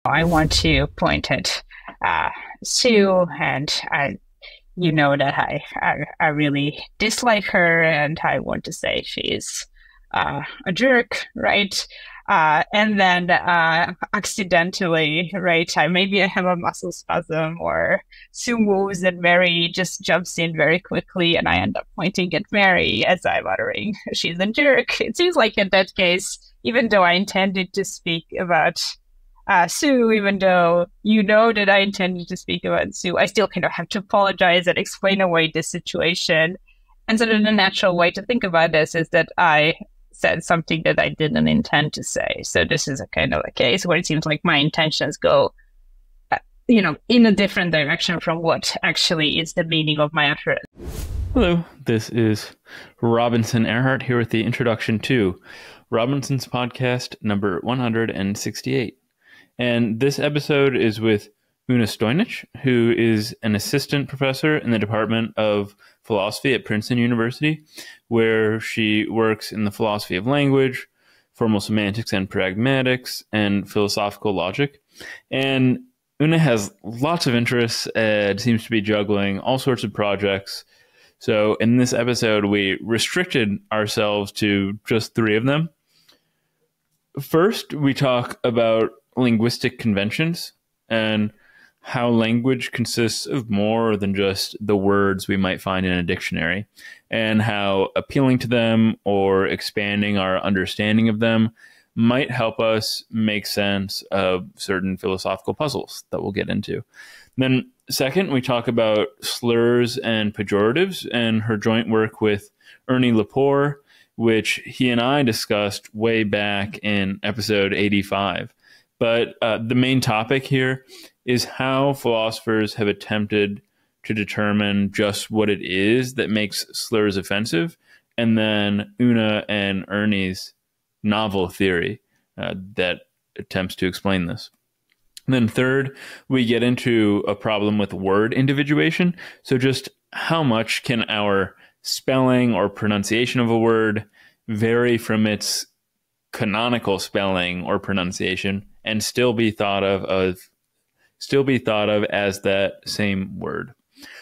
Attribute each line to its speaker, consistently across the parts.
Speaker 1: I want to point at Sue, and you know that I really dislike her, and I want to say she's a jerk, right? And then accidentally, right? Maybe I have a muscle spasm, or Sue moves and Mary just jumps in very quickly, and I end up pointing at Mary as I'm uttering she's a jerk. It seems like in that case, even though I intended to speak about Sue, even though you know that I intended to speak about Sue, I still kind of have to apologize and explain away this situation. And so then the natural way to think about this is that I said something that I didn't intend to say. So this is a kind of a case where it seems like my intentions go, in a different direction from what actually is the meaning of my utterance.
Speaker 2: Hello, this is Robinson Earhart here with the introduction to Robinson's podcast number 168. And this episode is with Una Stojnić, who is an assistant professor in the Department of Philosophy at Princeton University, where she works in the philosophy of language, formal semantics and pragmatics, and philosophical logic. And Una has lots of interests and seems to be juggling all sorts of projects. So in this episode, we restricted ourselves to just three of them. First, we talk about linguistic conventions and how language consists of more than just the words we might find in a dictionary, and how appealing to them or expanding our understanding of them might help us make sense of certain philosophical puzzles that we'll get into. Then second, we talk about slurs and pejoratives and her joint work with Ernie Lepore, which he and I discussed way back in episode 85. But the main topic here is how philosophers have attempted to determine just what it is that makes slurs offensive, and then Una and Ernie's novel theory that attempts to explain this. And then third, we get into a problem with word individuation. So just how much can our spelling or pronunciation of a word vary from its canonical spelling or pronunciation and still be thought of as that same word.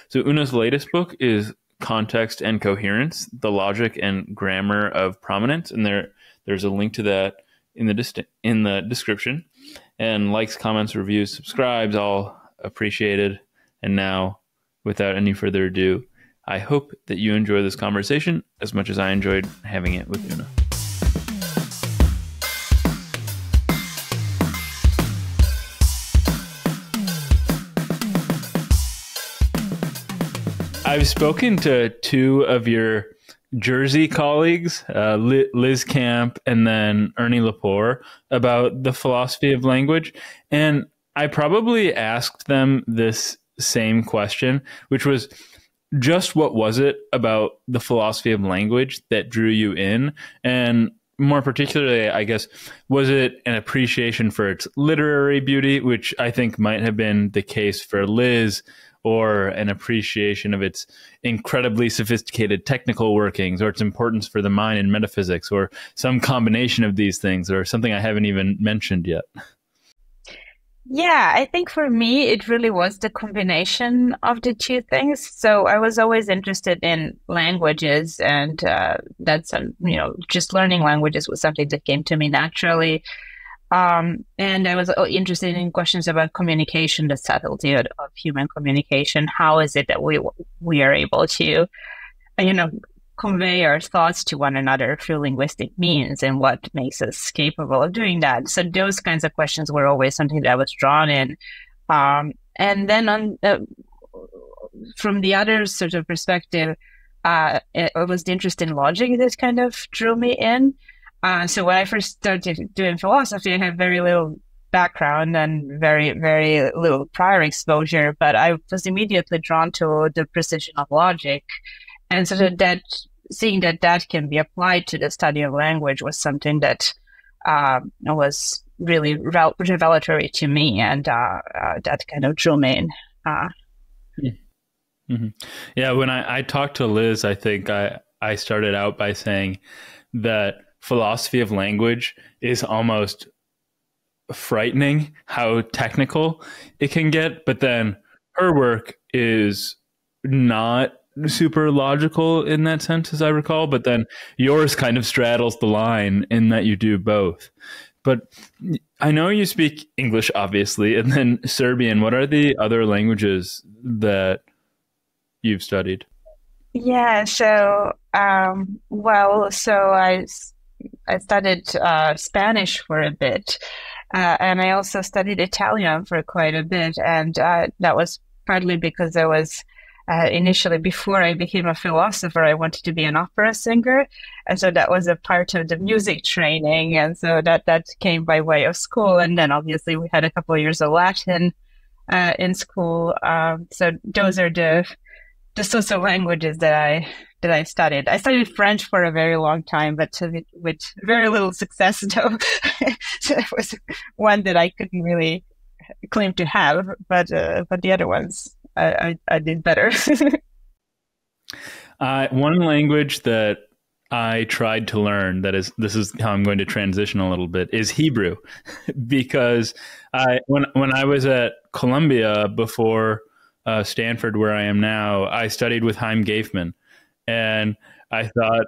Speaker 2: So Una's latest book is Context and Coherence, the Logic and Grammar of Prominence, and there's a link to that in the description. And likes, comments, reviews, subscribes, all appreciated. And now, without any further ado, I hope that you enjoy this conversation as much as I enjoyed having it with Una. I've spoken to two of your Jersey colleagues, Liz Camp and then Ernie Lepore, about the philosophy of language. And I probably asked them this same question, which was just what was it about the philosophy of language that drew you in? And more particularly, I guess, was it an appreciation for its literary beauty, which I think might have been the case for Liz, or an appreciation of its incredibly sophisticated technical workings, or its importance for the mind in metaphysics, or some combination of these things, or something I haven't even mentioned yet?
Speaker 1: Yeah, I think for me, it really was the combination of the two things. So I was always interested in languages, and just learning languages was something that came to me naturally. And I was interested in questions about communication, the subtlety of human communication. How is it that we are able to, convey our thoughts to one another through linguistic means, and what makes us capable of doing that? So those kinds of questions were always something that I was drawn in. And then from the other sort of perspective, it was the interest in logic that kind of drew me in. So when I first started doing philosophy, I had very little background and very, very little prior exposure, but I was immediately drawn to the precision of logic. And so that seeing that can be applied to the study of language was something that was really revelatory to me, and that kind of drew me in.
Speaker 2: Mm-hmm. Yeah, when I talked to Liz, I think I started out by saying that philosophy of language is almost frightening how technical it can get. But then her work is not super logical in that sense, as I recall. But then yours kind of straddles the line in that you do both. But I know you speak English, obviously, and then Serbian. What are the other languages that you've studied?
Speaker 1: Yeah, so I studied Spanish for a bit, and I also studied Italian for quite a bit, and that was partly because I was initially, before I became a philosopher, I wanted to be an opera singer, and so that was a part of the music training, and so that came by way of school, and then obviously we had a couple of years of Latin in school, so those are the sorts of languages that I studied. I studied French for a very long time, but with very little success, though. So it was one that I couldn't really claim to have, but the other ones I did better.
Speaker 2: One language that I tried to learn, this is how I'm going to transition a little bit, is Hebrew, because when I was at Columbia before Stanford, where I am now, I studied with Chaim Gafman, and I thought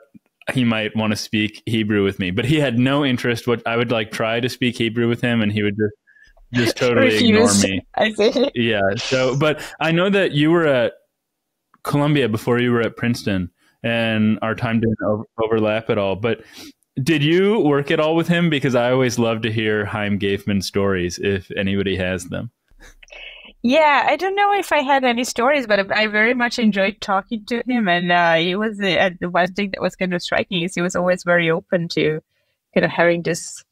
Speaker 2: he might want to speak Hebrew with me, but he had no interest. What I would try to speak Hebrew with him, and he would just totally ignore me.
Speaker 1: I see.
Speaker 2: Yeah. So, but I know that you were at Columbia before you were at Princeton, and our time didn't overlap at all. But did you work at all with him? Because I always love to hear Chaim Gafman stories, if anybody has them.
Speaker 1: Yeah, I don't know if I had any stories, but I very much enjoyed talking to him. And he was the one thing that was kind of striking is he was always very open to kind of having this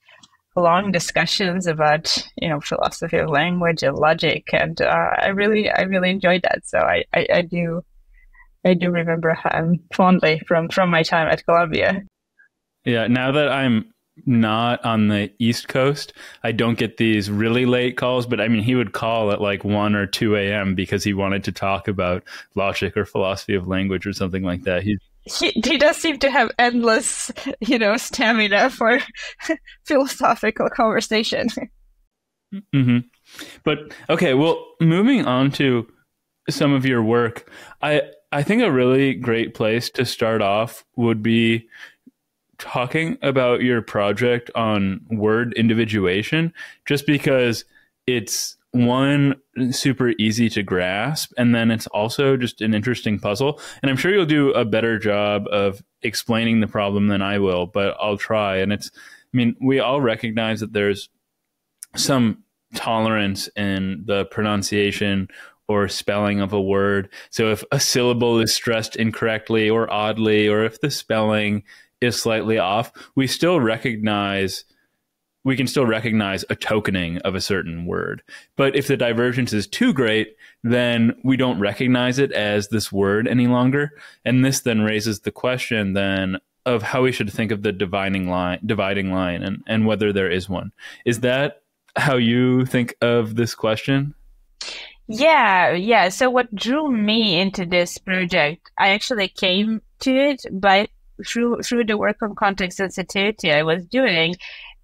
Speaker 1: long discussions about philosophy of language and logic, and I really enjoyed that. So I do remember him fondly from my time at Columbia.
Speaker 2: Yeah, now that I'm not on the East Coast, I don't get these really late calls, but I mean, he would call at 1 or 2 a.m. because he wanted to talk about logic or philosophy of language or something like that.
Speaker 1: He does seem to have endless, stamina for philosophical conversation.
Speaker 2: Mm-hmm. But okay, well, moving on to some of your work, I think a really great place to start off would be talking about your project on word individuation, just because it's one, super easy to grasp, and then it's also just an interesting puzzle. And I'm sure you'll do a better job of explaining the problem than I will, but I'll try. And we all recognize that there's some tolerance in the pronunciation or spelling of a word. So if a syllable is stressed incorrectly or oddly, or if the spelling is slightly off, we can still recognize a tokening of a certain word. But if the divergence is too great, then we don't recognize it as this word any longer. And this then raises the question then of how we should think of the dividing line and whether there is one. Is that how you think of this question?
Speaker 1: Yeah. So what drew me into this project, I actually came to it through the work on context sensitivity I was doing.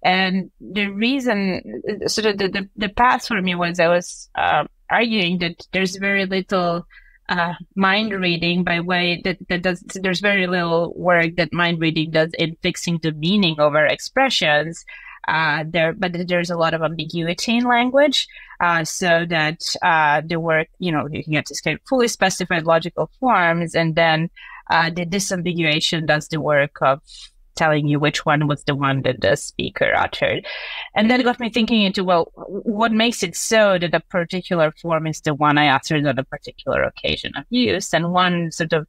Speaker 1: And the reason, sort of the path for me was I was arguing that there's very little mind reading there's very little work that mind reading does in fixing the meaning of our expressions. But there's a lot of ambiguity in language, so that the work, you can get this kind of fully specified logical forms, and then the disambiguation does the work of telling you which one was the one that the speaker uttered. And that got me thinking into, well, what makes it so that a particular form is the one I uttered on a particular occasion of use? And one sort of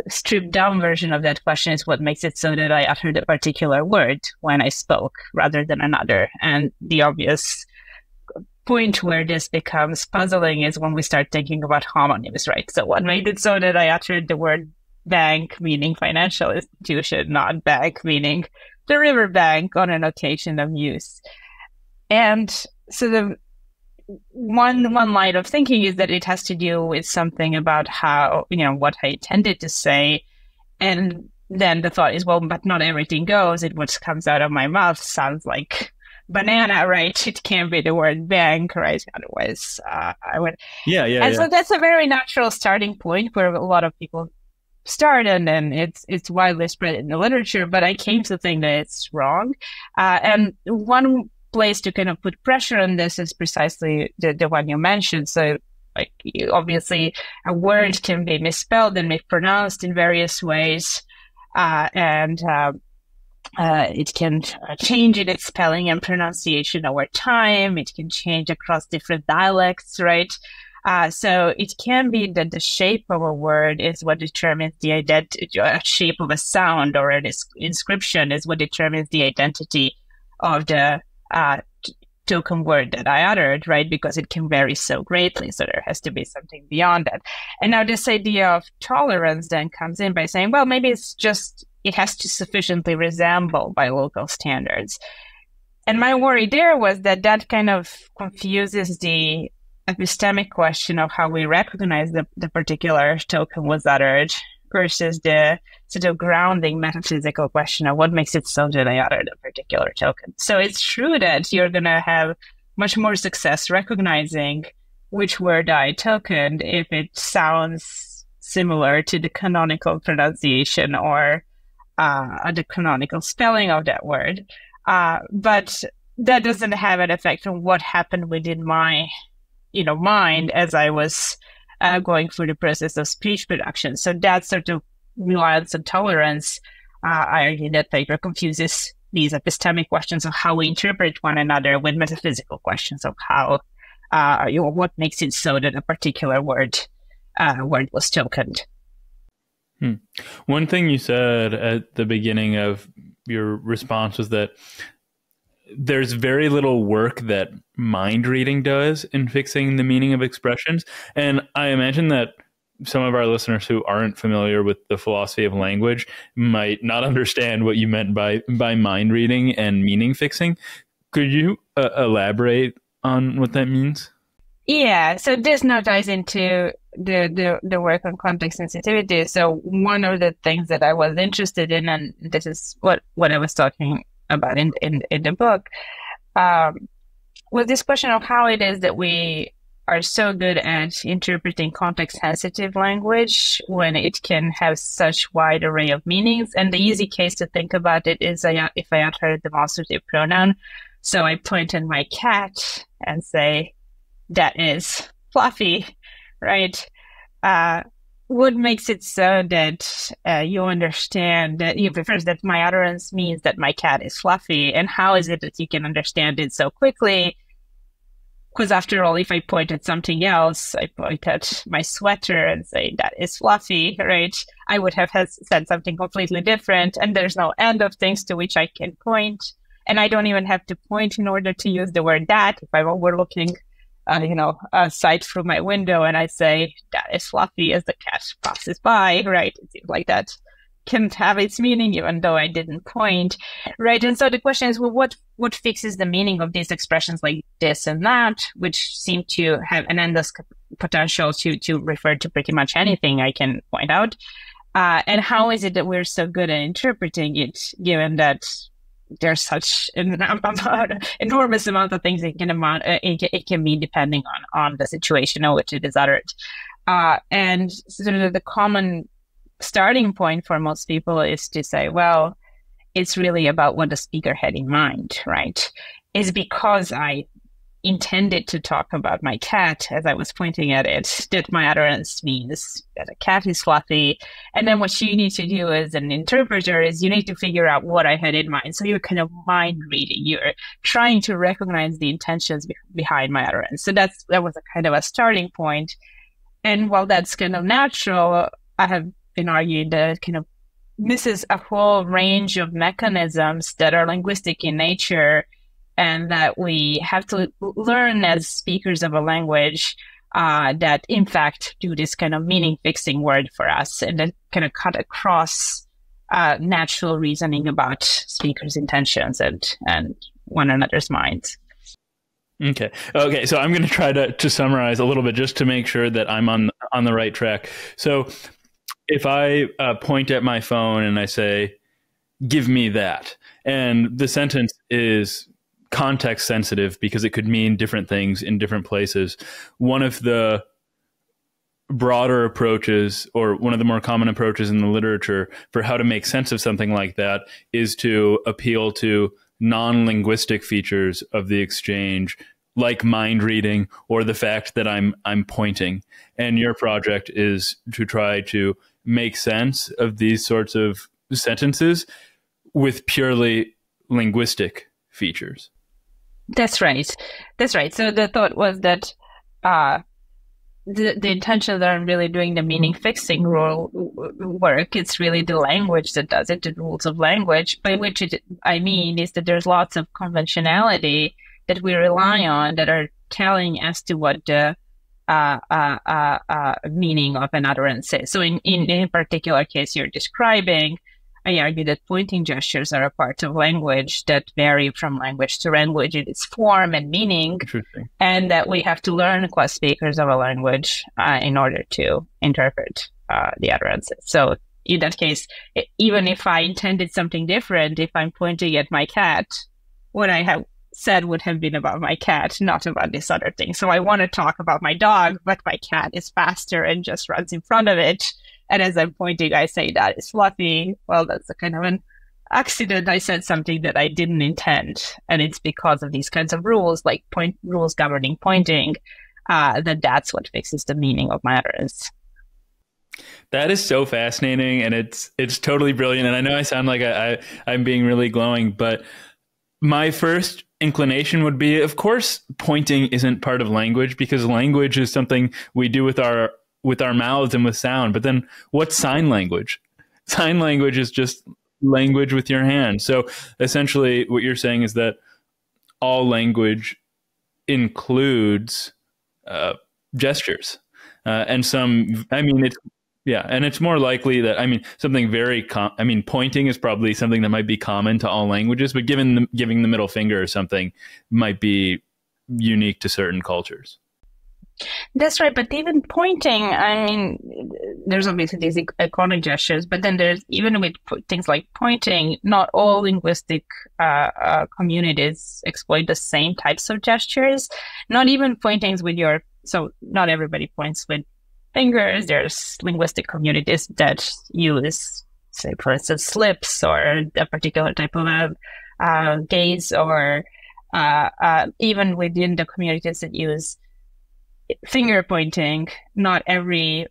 Speaker 1: stripped down version of that question is what makes it so that I uttered a particular word when I spoke rather than another. And the obvious point where this becomes puzzling is when we start thinking about homonyms, right? So what made it so that I uttered the word bank, meaning financial institution, not bank, meaning the river bank on an occasion of use? And so the one line of thinking is that it has to do with something about how, what I intended to say. And then the thought is, well, but not everything goes. What comes out of my mouth sounds like banana, right? It can't be the word bank, right? Otherwise, I would.
Speaker 2: Yeah, yeah,
Speaker 1: And
Speaker 2: yeah.
Speaker 1: so that's a very natural starting point where a lot of people start, and then it's widely spread in the literature. But I came to think that it's wrong, and one place to kind of put pressure on this is precisely the one you mentioned. So, like, obviously, a word can be misspelled and mispronounced in various ways, and it can change in its spelling and pronunciation over time. It can change across different dialects, right? So it can be that the shape of a word is what determines the identity, shape of a sound or an inscription is what determines the identity of the token word that I uttered, right? Because it can vary so greatly. So there has to be something beyond that. And now this idea of tolerance then comes in by saying, well, maybe it's just, it has to sufficiently resemble by local standards. And my worry there was that that kind of confuses the epistemic question of how we recognize the particular token was uttered versus the sort of grounding metaphysical question of what makes it so that I uttered a particular token. So it's true that you're going to have much more success recognizing which word I tokened if it sounds similar to the canonical pronunciation or the canonical spelling of that word. But that doesn't have an effect on what happened within my mind as I was going through the process of speech production. So that sort of reliance and tolerance, I argue that paper confuses these epistemic questions of how we interpret one another with metaphysical questions of how, what makes it so that a particular word was tokened.
Speaker 2: One thing you said at the beginning of your response was that there's very little work that mind reading does in fixing the meaning of expressions. And I imagine that some of our listeners who aren't familiar with the philosophy of language might not understand what you meant by mind reading and meaning fixing. Could you elaborate on what that means?
Speaker 1: Yeah, so this now ties into the work on context sensitivity. So one of the things that I was interested in, and this is what I was talking about in the book, was this question of how it is that we are so good at interpreting context-sensitive language when it can have such wide array of meanings. And the easy case to think about it is if I utter a demonstrative pronoun. So I point at my cat and say, that is Fluffy, right? What makes it so that you understand that you first that my utterance means that my cat is Fluffy, and how is it that you can understand it so quickly? Because after all, if I point at something else, I point at my sweater and say that is Fluffy, right? I would have said something completely different, and there's no end of things to which I can point, and I don't even have to point in order to use the word that. If I'm overlooking a sight through my window and I say, that is Fluffy as the cat passes by, right? It seems like that can have its meaning even though I didn't point, right? And so the question is, well, what fixes the meaning of these expressions like this and that, which seem to have an endless potential to refer to pretty much anything I can point out? And how is it that we're so good at interpreting it, given that there's such an enormous amount of things it can mean depending on the situation in which it is uttered. And sort of the common starting point for most people is to say, well, it's really about what the speaker had in mind, right? It's because I intended to talk about my cat as I was pointing at it, that my utterance means that a cat is Fluffy. And then what you need to do as an interpreter is you need to figure out what I had in mind. So you're kind of mind reading. You're trying to recognize the intentions behind my utterance. So that was a kind of a starting point. And while that's kind of natural, I have been arguing that kind of misses a whole range of mechanisms that are linguistic in nature, and that we have to learn as speakers of a language that, in fact, do this kind of meaning-fixing word for us, and then kind of cut across natural reasoning about speakers' intentions and one another's minds.
Speaker 2: Okay. So I'm going to try to summarize a little bit just to make sure that I'm on the right track. So if I point at my phone and I say, "Give me that," and the sentence is context sensitive because it could mean different things in different places. One of the broader approaches, or one of the more common approaches in the literature for how to make sense of something like that, is to appeal to non-linguistic features of the exchange, like mind reading or the fact that I'm pointing. And your project is to try to make sense of these sorts of sentences with purely linguistic features.
Speaker 1: That's right. So the thought was that the intention that I'm really doing the meaning fixing rule work, it's really the language that does it, the rules of language, by which I mean is that there's lots of conventionality that we rely on that are telling as to what the meaning of an utterance is. So in particular case you're describing, I argue that pointing gestures are a part of language that vary from language to language in its form and meaning, and that we have to learn as speakers of a language in order to interpret the utterances. So in that case, even if I intended something different, if I'm pointing at my cat, what I have said would have been about my cat, not about this other thing. So I want to talk about my dog, but my cat is faster and just runs in front of it. And as I'm pointing, I say that it's fluffy. Well, that's a kind of an accident. I said something that I didn't intend. And it's because of these kinds of rules, like rules governing pointing, that's what fixes the meaning of my utterance.
Speaker 2: That is so fascinating. And it's totally brilliant. And I know I sound like I'm being really glowing, but my first inclination would be, of course, pointing isn't part of language, because language is something we do with our mouths and with sound. But then what's sign language? Sign language is just language with your hand. So essentially what you're saying is that all language includes gestures. And some, I mean, and it's more likely that, I mean, something very, pointing is probably something that might be common to all languages, but giving the middle finger or something might be unique to certain cultures.
Speaker 1: That's right. But even pointing, I mean, there's obviously these iconic gestures, but then there's, even with things like pointing, not all linguistic communities exploit the same types of gestures. Not even pointings with so not everybody points with fingers. There's linguistic communities that use, say, for instance, lips or a particular type of gaze, or even within the communities that use finger pointing. Not every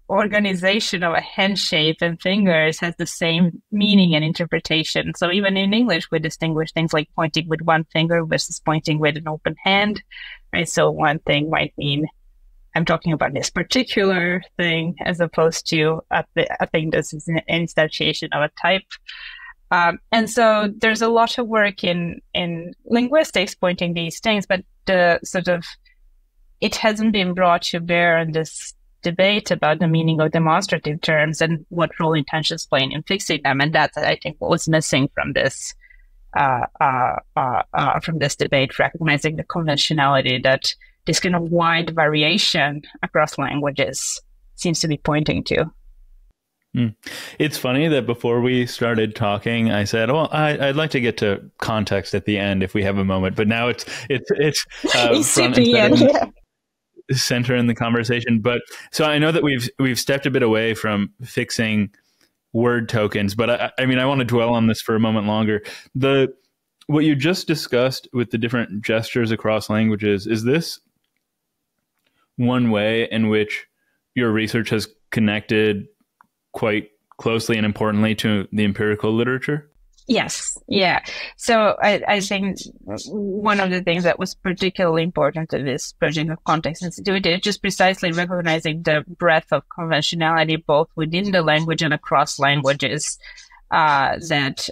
Speaker 1: organization of a hand shape and fingers has the same meaning and interpretation. So even in English, we distinguish things like pointing with one finger versus pointing with an open hand, right? So one thing might mean I'm talking about this particular thing, as opposed to a thing that's an instantiation of a type. And so there's a lot of work in linguistics pointing these things, but the sort of, it hasn't been brought to bear in this debate about the meaning of demonstrative terms and what role intentions play in fixing them. And that's, I think, what was missing from this debate, recognizing the conventionality that this kind of wide variation across languages seems to be pointing to.
Speaker 2: It's funny that before we started talking, I said, "Well, I'd like to get to context at the end if we have a moment." But now it's front and center in the conversation. But so I know that we've stepped a bit away from fixing word tokens, but I mean, I want to dwell on this for a moment longer. What you just discussed with the different gestures across languages, is this one way in which your research has connected quite closely and importantly to the empirical literature?
Speaker 1: Yes. Yeah. So I think one of the things that was particularly important to this project of Context and Coherence is just precisely recognizing the breadth of conventionality both within the language and across languages, that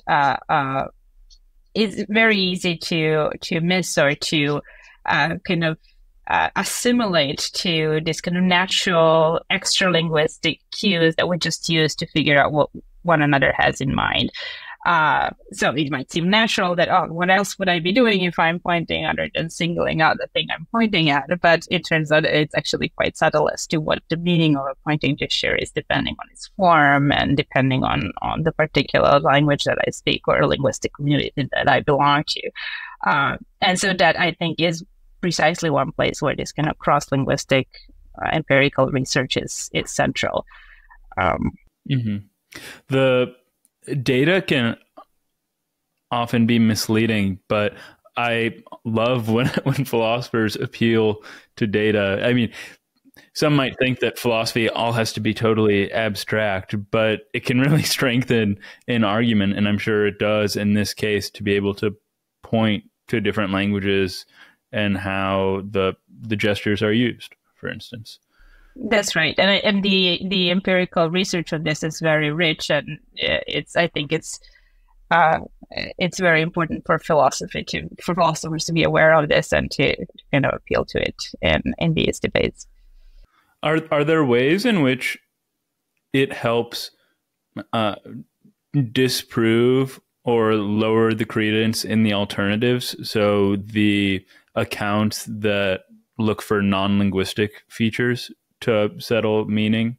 Speaker 1: is very easy to miss or to kind of assimilate to this kind of natural extra-linguistic cues that we just use to figure out what one another has in mind. So it might seem natural that, oh, what else would I be doing if I'm pointing other than singling out the thing I'm pointing at? But it turns out it's actually quite subtle as to what the meaning of a pointing gesture is, depending on its form and depending on the particular language that I speak or linguistic community that I belong to. And so that, I think, is precisely one place where this kind of cross-linguistic empirical research is central.
Speaker 2: Mm-hmm. The data can often be misleading, but I love when philosophers appeal to data. I mean, some might think that philosophy all has to be totally abstract, but it can really strengthen an argument, and I'm sure it does in this case, to be able to point to different languages and how the gestures are used, for instance.
Speaker 1: That's right, and the empirical research on this is very rich, and I think it's very important for philosophers to be aware of this and to kind of appeal to it in these debates.
Speaker 2: Are there ways in which it helps disprove or lower the credence in the alternatives? So the accounts that look for non-linguistic features to settle meaning?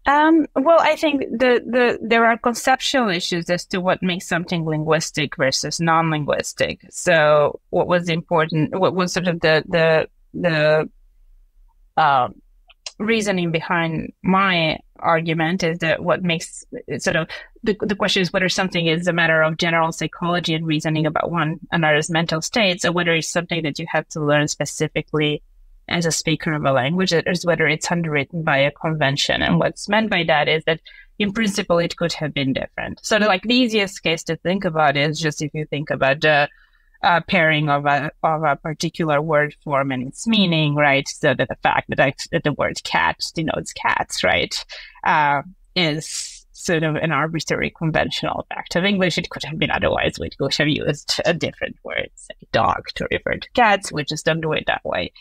Speaker 1: Well, I think there are conceptual issues as to what makes something linguistic versus non-linguistic. So what was important, what was sort of the reasoning behind my argument is that what makes sort of the question is whether something is a matter of general psychology and reasoning about one another's mental states, or whether it's something that you have to learn specifically as a speaker of a language, or whether it's underwritten by a convention. And what's meant by that is that in principle it could have been different. So the easiest case to think about is just if you think about the pairing of a particular word form and its meaning, right? So that the fact that the word cat denotes cats, right, is sort of an arbitrary conventional fact of English. It could have been otherwise. We could have used a different word, say dog, to refer to cats. We just don't do it that way.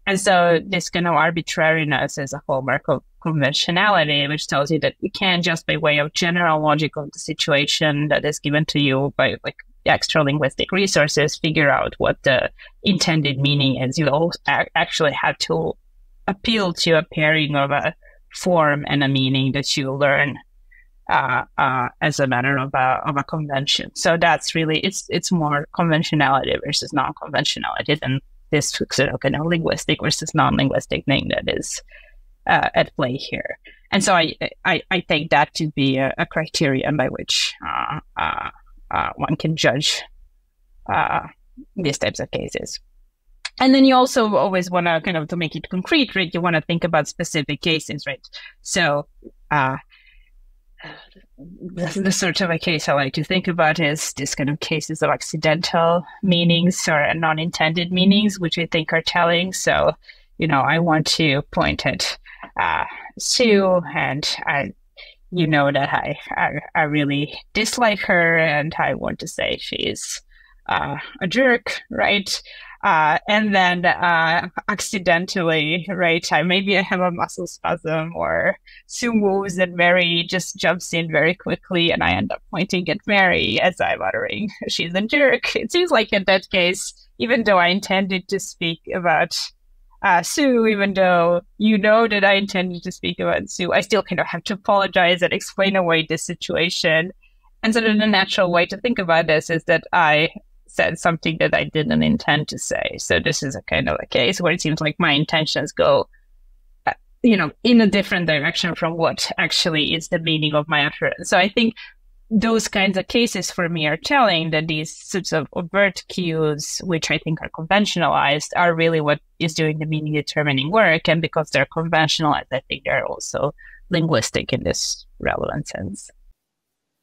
Speaker 1: And so this kind of arbitrariness is a hallmark of conventionality, which tells you that you can't just by way of general logic of the situation that is given to you by extra linguistic resources figure out what the intended meaning is. You actually have to appeal to a pairing of a form and a meaning that you learn as a matter of a convention. So that's really it's more conventionality versus non-conventionality than this sort of kind of linguistic versus non-linguistic thing that is at play here. And so I take that to be a criterion by which one can judge these types of cases. And then you also always want to kind of, to make it concrete, right? You want to think about specific cases, right? So the sort of a case I like to think about is this kind of cases of accidental meanings or non-intended meanings, which I think are telling. So, I want to point at Sue, and that I really dislike her, and I want to say she's a jerk, right? And then accidentally, right, maybe I have a muscle spasm, or Sue moves and Mary just jumps in very quickly, and I end up pointing at Mary as I'm uttering she's a jerk. It seems like in that case, even though I intended to speak about Sue, even though that I intended to speak about Sue, I still kind of have to apologize and explain away this situation. And so the natural way to think about this is that I said something that I didn't intend to say. So this is a kind of a case where it seems like my intentions go, in a different direction from what actually is the meaning of my utterance. So I think those kinds of cases for me are telling that these sorts of overt cues, which I think are conventionalized, are really what is doing the meaning determining work. And because they're conventionalized, I think they're also linguistic in this relevant sense.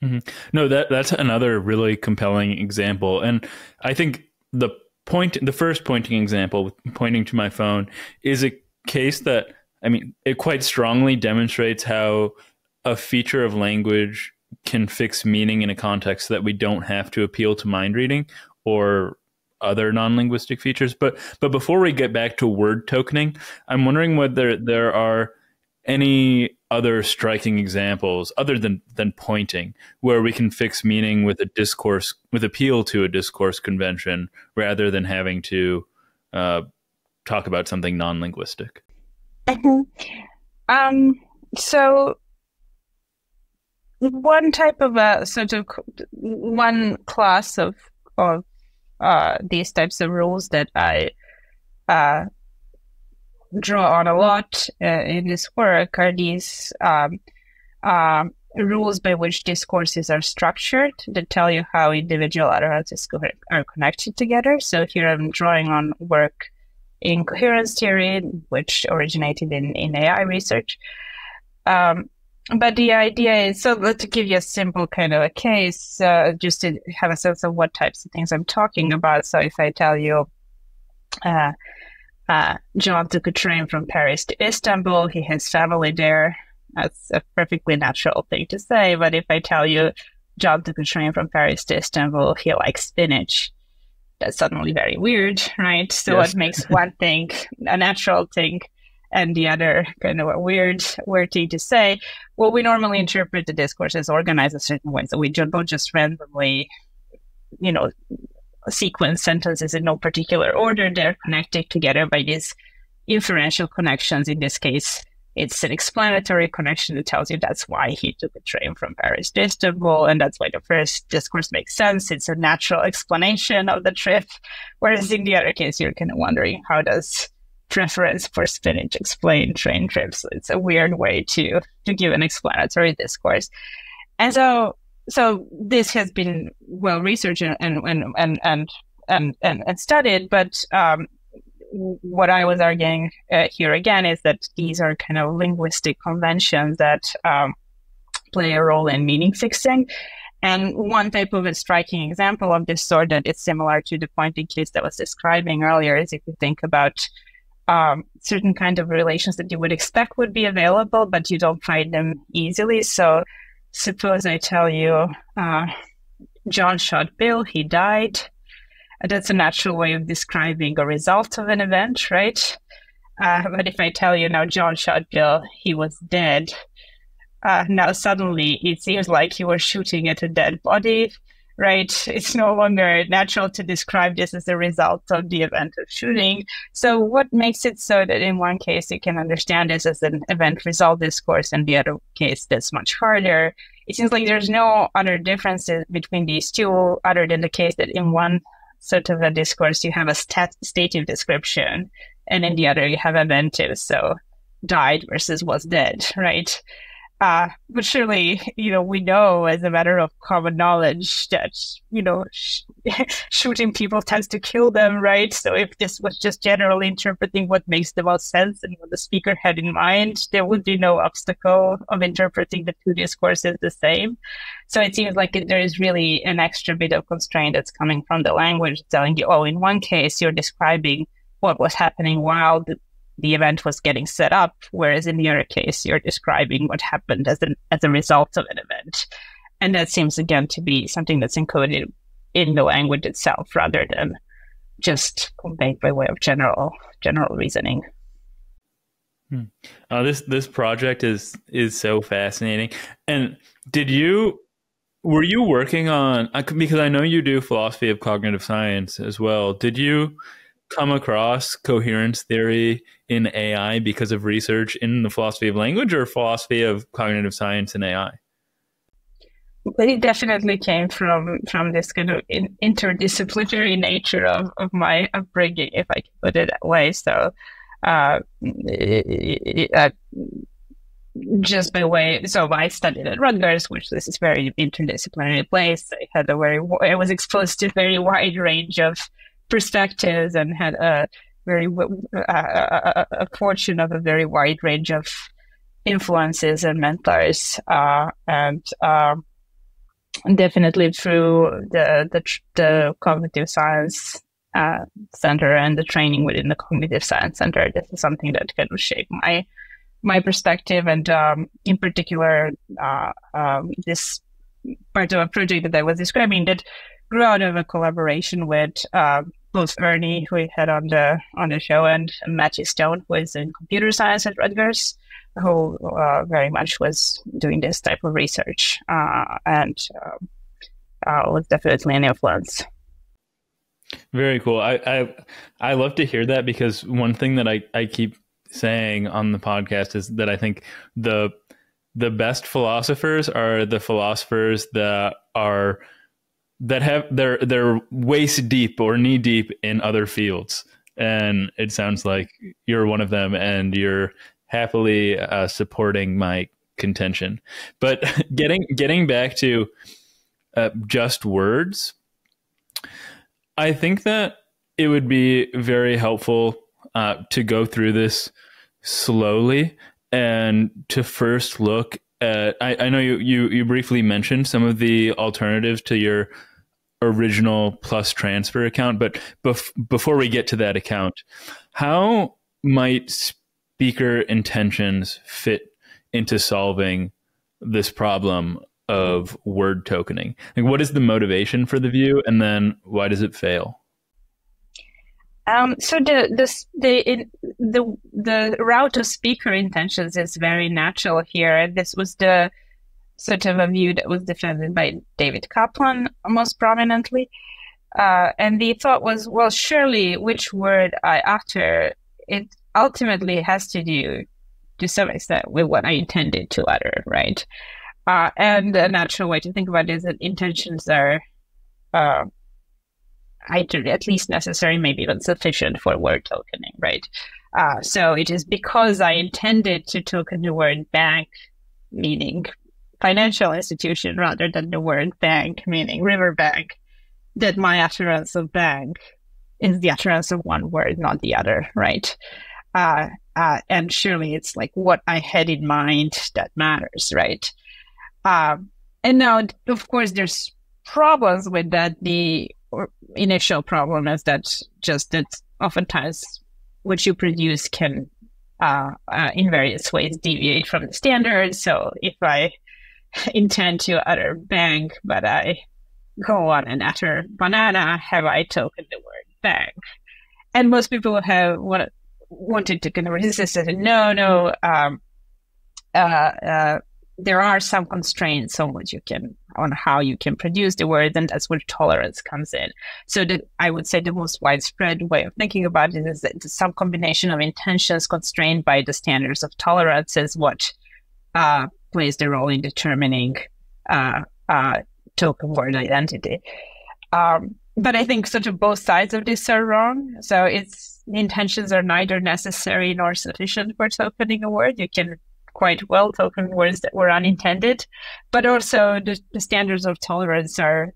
Speaker 2: Mm-hmm. No, that's another really compelling example. And I think the first pointing example, pointing to my phone, is a case that, it quite strongly demonstrates how a feature of language can fix meaning in a context that we don't have to appeal to mind reading or other non-linguistic features. But before we get back to word tokening, I'm wondering whether there are any other striking examples other than pointing where we can fix meaning with appeal to a discourse convention rather than having to talk about something non-linguistic.
Speaker 1: So one type of a sort of one class of these types of rules that I uh, draw on a lot in this work are these rules by which discourses are structured that tell you how individual utterances are connected together. So here I'm drawing on work in coherence theory, which originated in AI research. But the idea is, so to give you a simple kind of a case, just to have a sense of what types of things I'm talking about. So if I tell you, John took a train from Paris to Istanbul, he has family there. That's a perfectly natural thing to say. But if I tell you, John took a train from Paris to Istanbul, he likes spinach, that's suddenly very weird, right? So
Speaker 2: Yes.
Speaker 1: what makes one thing a natural thing and the other kind of a weird thing to say? Well, we normally interpret the discourse as organized a certain way. So we don't just randomly, sequence sentences in no particular order. They're connected together by these inferential connections. In this case, it's an explanatory connection that tells you that's why he took a train from Paris to Istanbul, and that's why the first discourse makes sense. It's a natural explanation of the trip. Whereas in the other case, you're kind of wondering, how does preference for spinach explain train trips? It's a weird way to give an explanatory discourse. And so this has been well researched and studied, but what I was arguing here again is that these are kind of linguistic conventions that play a role in meaning fixing. And one type of a striking example of this sort that is similar to the pointing case that I was describing earlier is if you think about certain kind of relations that you would expect would be available, but you don't find them easily. So suppose I tell you, John shot Bill, he died. That's a natural way of describing a result of an event, right? But if I tell you now John shot Bill, he was dead. Now suddenly it seems like you were shooting at a dead body, right? It's no longer natural to describe this as a result of the event of shooting. So what makes it so that in one case you can understand this as an event result discourse, and the other case that's much harder? It seems like there's no other differences between these two other than the case that in one sort of a discourse you have a stative description, and in the other you have eventive, so died versus was dead, right? But surely, we know as a matter of common knowledge that, shooting people tends to kill them, right? So if this was just generally interpreting what makes the most sense and what the speaker had in mind, there would be no obstacle of interpreting the two discourses the same. So it seems like there is really an extra bit of constraint that's coming from the language telling you, oh, in one case, you're describing what was happening while the event was getting set up, whereas in the other case, you're describing what happened as a result of an event. And that seems, again, to be something that's encoded in the language itself rather than just conveyed by way of general reasoning.
Speaker 2: This project is so fascinating. And were you working on, because I know you do philosophy of cognitive science as well, did you come across coherence theory in AI because of research in the philosophy of language or philosophy of cognitive science in AI?
Speaker 1: But it definitely came from this kind of interdisciplinary nature of my upbringing, if I can put it that way. So just by way, so I studied at Rutgers, which this is very interdisciplinary place. I was exposed to a very wide range of perspectives and had a fortune of a very wide range of influences and mentors, and definitely through the cognitive science center and the training within the cognitive science center, this is something that kind of shaped my perspective, and in particular this part of a project that I was describing that grew out of a collaboration with both Ernie, who we had on the show, and Matthew Stone, who is in computer science at Rutgers, who very much was doing this type of research and was definitely an influence.
Speaker 2: Very cool. I love to hear that, because one thing that I keep saying on the podcast is that I think the the best philosophers are the philosophers that have they're waist deep or knee deep in other fields. And it sounds like you're one of them, and you're happily supporting my contention. But getting back to just words, I think that it would be very helpful to go through this slowly and to first look at, I know you briefly mentioned some of the alternatives to your original plus transfer account, but before we get to that account, how might speaker intentions fit into solving this problem of word tokening? Like, what is the motivation for the view, and then why does it fail?
Speaker 1: So the route of speaker intentions is very natural here. This was the sort of a view that was defended by David Kaplan most prominently. And the thought was, well, surely which word I utter, it ultimately has to do to some extent with what I intended to utter, right? And a natural way to think about it is that intentions are either at least necessary, maybe even sufficient for word tokening, right? So it is because I intended to token the word bank, meaning financial institution, rather than the word bank, meaning riverbank, that my utterance of bank is the utterance of one word, not the other, right? And surely it's like what I had in mind that matters, right? And now, of course, there's problems with that. The initial problem is that oftentimes what you produce can, in various ways, deviate from the standard. So if I intend to utter bank, but I go on and utter banana, have I tokened the word bank? And most people have wanted to kind of resist it. No. There are some constraints on how you can produce the word, and that's where tolerance comes in. So I would say the most widespread way of thinking about it is that some combination of intentions constrained by the standards of tolerance is what plays the role in determining token word identity. But I think sort of both sides of this are wrong. So the intentions are neither necessary nor sufficient for tokening a word. You can quite well token words that were unintended, but also the standards of tolerance are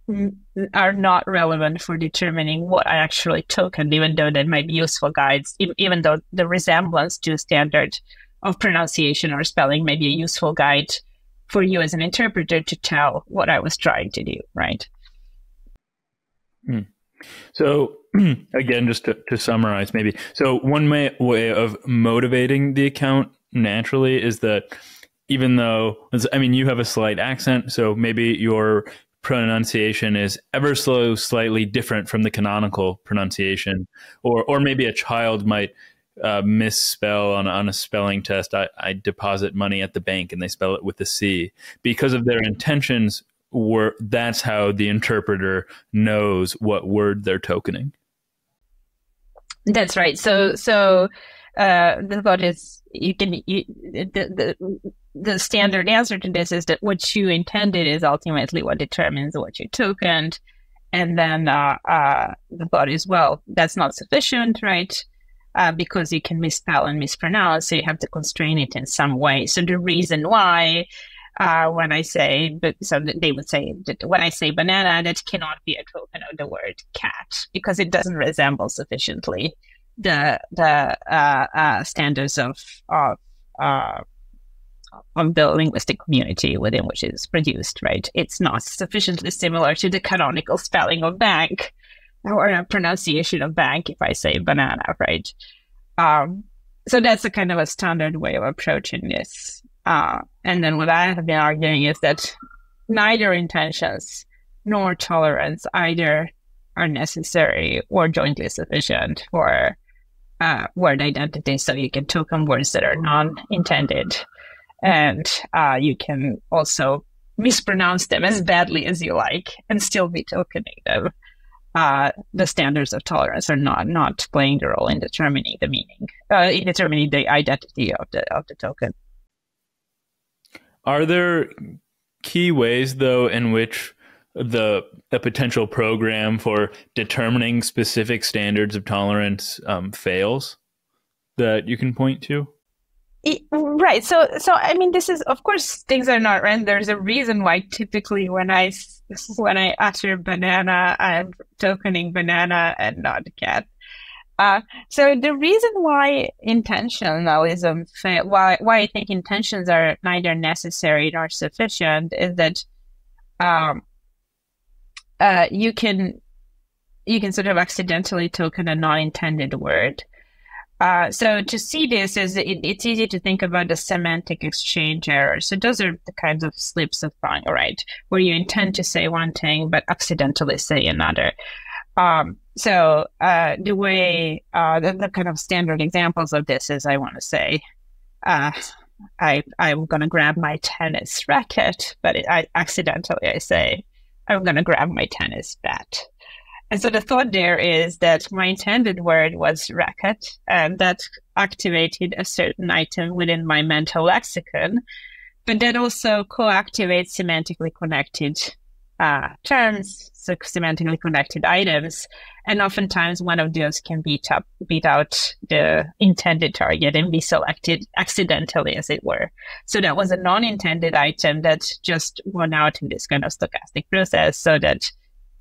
Speaker 1: not relevant for determining what I actually tokened, even though they might be useful guides, even though the resemblance to standard of pronunciation or spelling may be a useful guide for you as an interpreter to tell what I was trying to do, right?
Speaker 2: So again, just to summarize maybe, so one way of motivating the account naturally is that even though, I mean, you have a slight accent, so maybe your pronunciation is ever so slightly different from the canonical pronunciation, or maybe a child might misspell on a spelling test, I deposit money at the bank, and they spell it with a C. Because of their intentions, that's how the interpreter knows what word they're tokening.
Speaker 1: That's right. So the thought is, the standard answer to this is that what you intended is ultimately what determines what you tokened. And then the thought is, well, that's not sufficient, right? Because you can misspell and mispronounce, so you have to constrain it in some way. So the reason why when I say, so they would say that when I say banana, that cannot be a token of the word cat, because it doesn't resemble sufficiently the standards of the linguistic community within which it is produced, right? It's not sufficiently similar to the canonical spelling of bank or a pronunciation of bank if I say banana, right? So that's a kind of a standard way of approaching this. And then what I have been arguing is that neither intentions nor tolerance either are necessary or jointly sufficient for word identity. So you can token words that are non-intended, and you can also mispronounce them as badly as you like and still be tokening them. The standards of tolerance are not playing the role in determining the meaning, in determining the identity of the token.
Speaker 2: Are there key ways, though, in which a potential program for determining specific standards of tolerance fails that you can point to?
Speaker 1: Right. So I mean, this is, of course, things are not random. There's a reason why typically when I utter banana, I'm tokening banana and not cat. So the reason why intentionalism why I think intentions are neither necessary nor sufficient is that you can sort of accidentally token a non-intended word. So to see this is it's easy to think about the semantic exchange errors. So those are the kinds of slips of tongue, right, where you intend to say one thing but accidentally say another. So the way the kind of standard examples of this is I want to say I'm going to grab my tennis racket, but I say I'm going to grab my tennis bat. And so the thought there is that my intended word was racket, and that activated a certain item within my mental lexicon, but that also co-activates semantically connected terms, so semantically connected items, and oftentimes one of those can beat out the intended target and be selected accidentally, as it were. So that was a non-intended item that just won out in this kind of stochastic process, so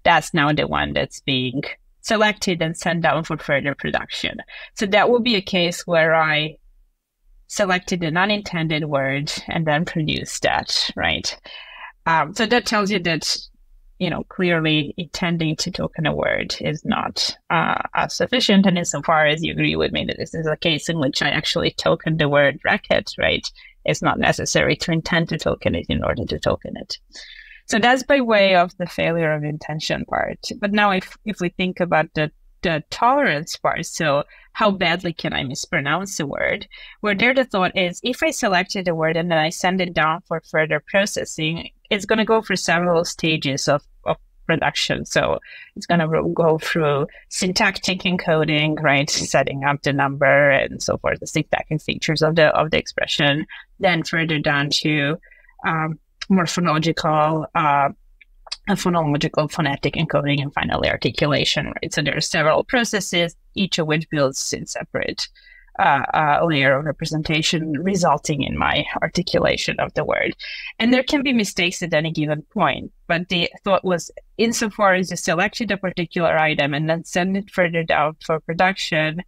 Speaker 1: that's now the one that's being selected and sent down for further production. So that would be a case where I selected an unintended word and then produced that, right? So that tells you that, clearly intending to token a word is not sufficient. And insofar as you agree with me that this is a case in which I actually token the word racket, right, it's not necessary to intend to token it in order to token it. So that's by way of the failure of intention part. But now if we think about the tolerance part, so how badly can I mispronounce a word? Where there the thought is, if I selected a word and then I send it down for further processing, it's going to go through several stages of production. So it's going to go through syntactic encoding, right, setting up the number and so forth, the syntactic features of the expression, then further down to morphological, phonological, phonetic encoding, and finally articulation, right? So there are several processes, each of which builds in separate layer of representation, resulting in my articulation of the word. And there can be mistakes at any given point, but the thought was, insofar as you selected a particular item and then send it further down for production,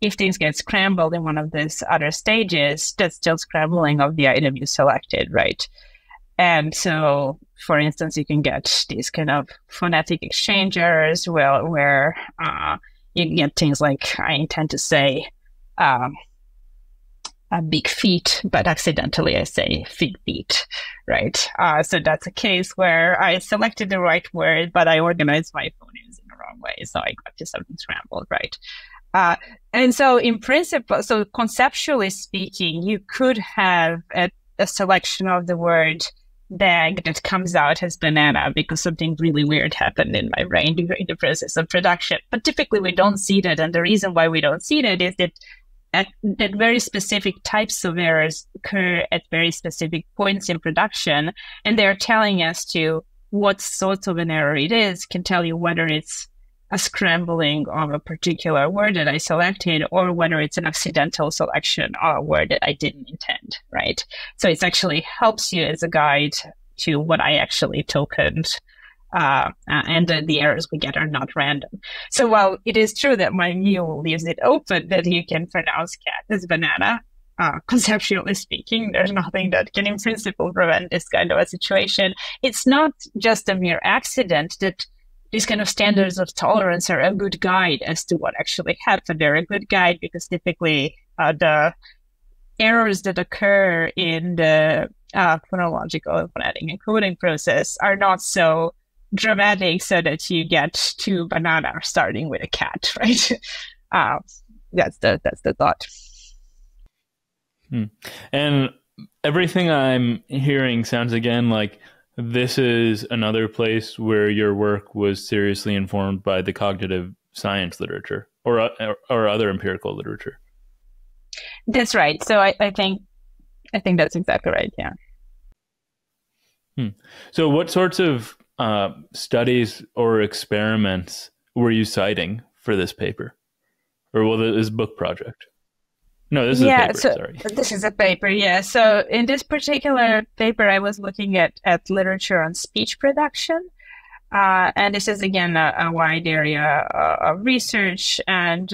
Speaker 1: if things get scrambled in one of these other stages, that's still scrambling of the item you selected, right? And so, for instance, you can get these kind of phonetic exchange errors where you get things like, I intend to say big feet, but accidentally I say fig feet, right? So that's a case where I selected the right word, but I organized my phonemes in the wrong way. So I got to something scrambled, right? And so in principle, so conceptually speaking, you could have a selection of the word bag that comes out as banana because something really weird happened in my brain during the process of production. But typically we don't see that. And the reason why we don't see that is that very specific types of errors occur at very specific points in production. And they're telling us to what sort of an error it is, can tell you whether it's a scrambling of a particular word that I selected, or whether it's an accidental selection of a word that I didn't intend, right? So it actually helps you as a guide to what I actually tokened, and the errors we get are not random. So while it is true that my view leaves it open that you can pronounce cat as banana, conceptually speaking, there's nothing that can in principle prevent this kind of a situation. It's not just a mere accident that these kind of standards of tolerance are a good guide as to what actually happened. They're a good guide because typically the errors that occur in the phonological and phonetic encoding process are not so dramatic so that you get to banana starting with a cat, right? That's the thought.
Speaker 2: And everything I'm hearing sounds again like this is another place where your work was seriously informed by the cognitive science literature or other empirical literature.
Speaker 1: That's right. So I think that's exactly right. Yeah.
Speaker 2: Hmm. So what sorts of studies or experiments were you citing for this paper? Or well, this book project? No, this is a
Speaker 1: Yeah,
Speaker 2: paper,
Speaker 1: so
Speaker 2: sorry.
Speaker 1: this is a paper, yeah. So in this particular paper, I was looking at literature on speech production. And this is again a wide area of research. And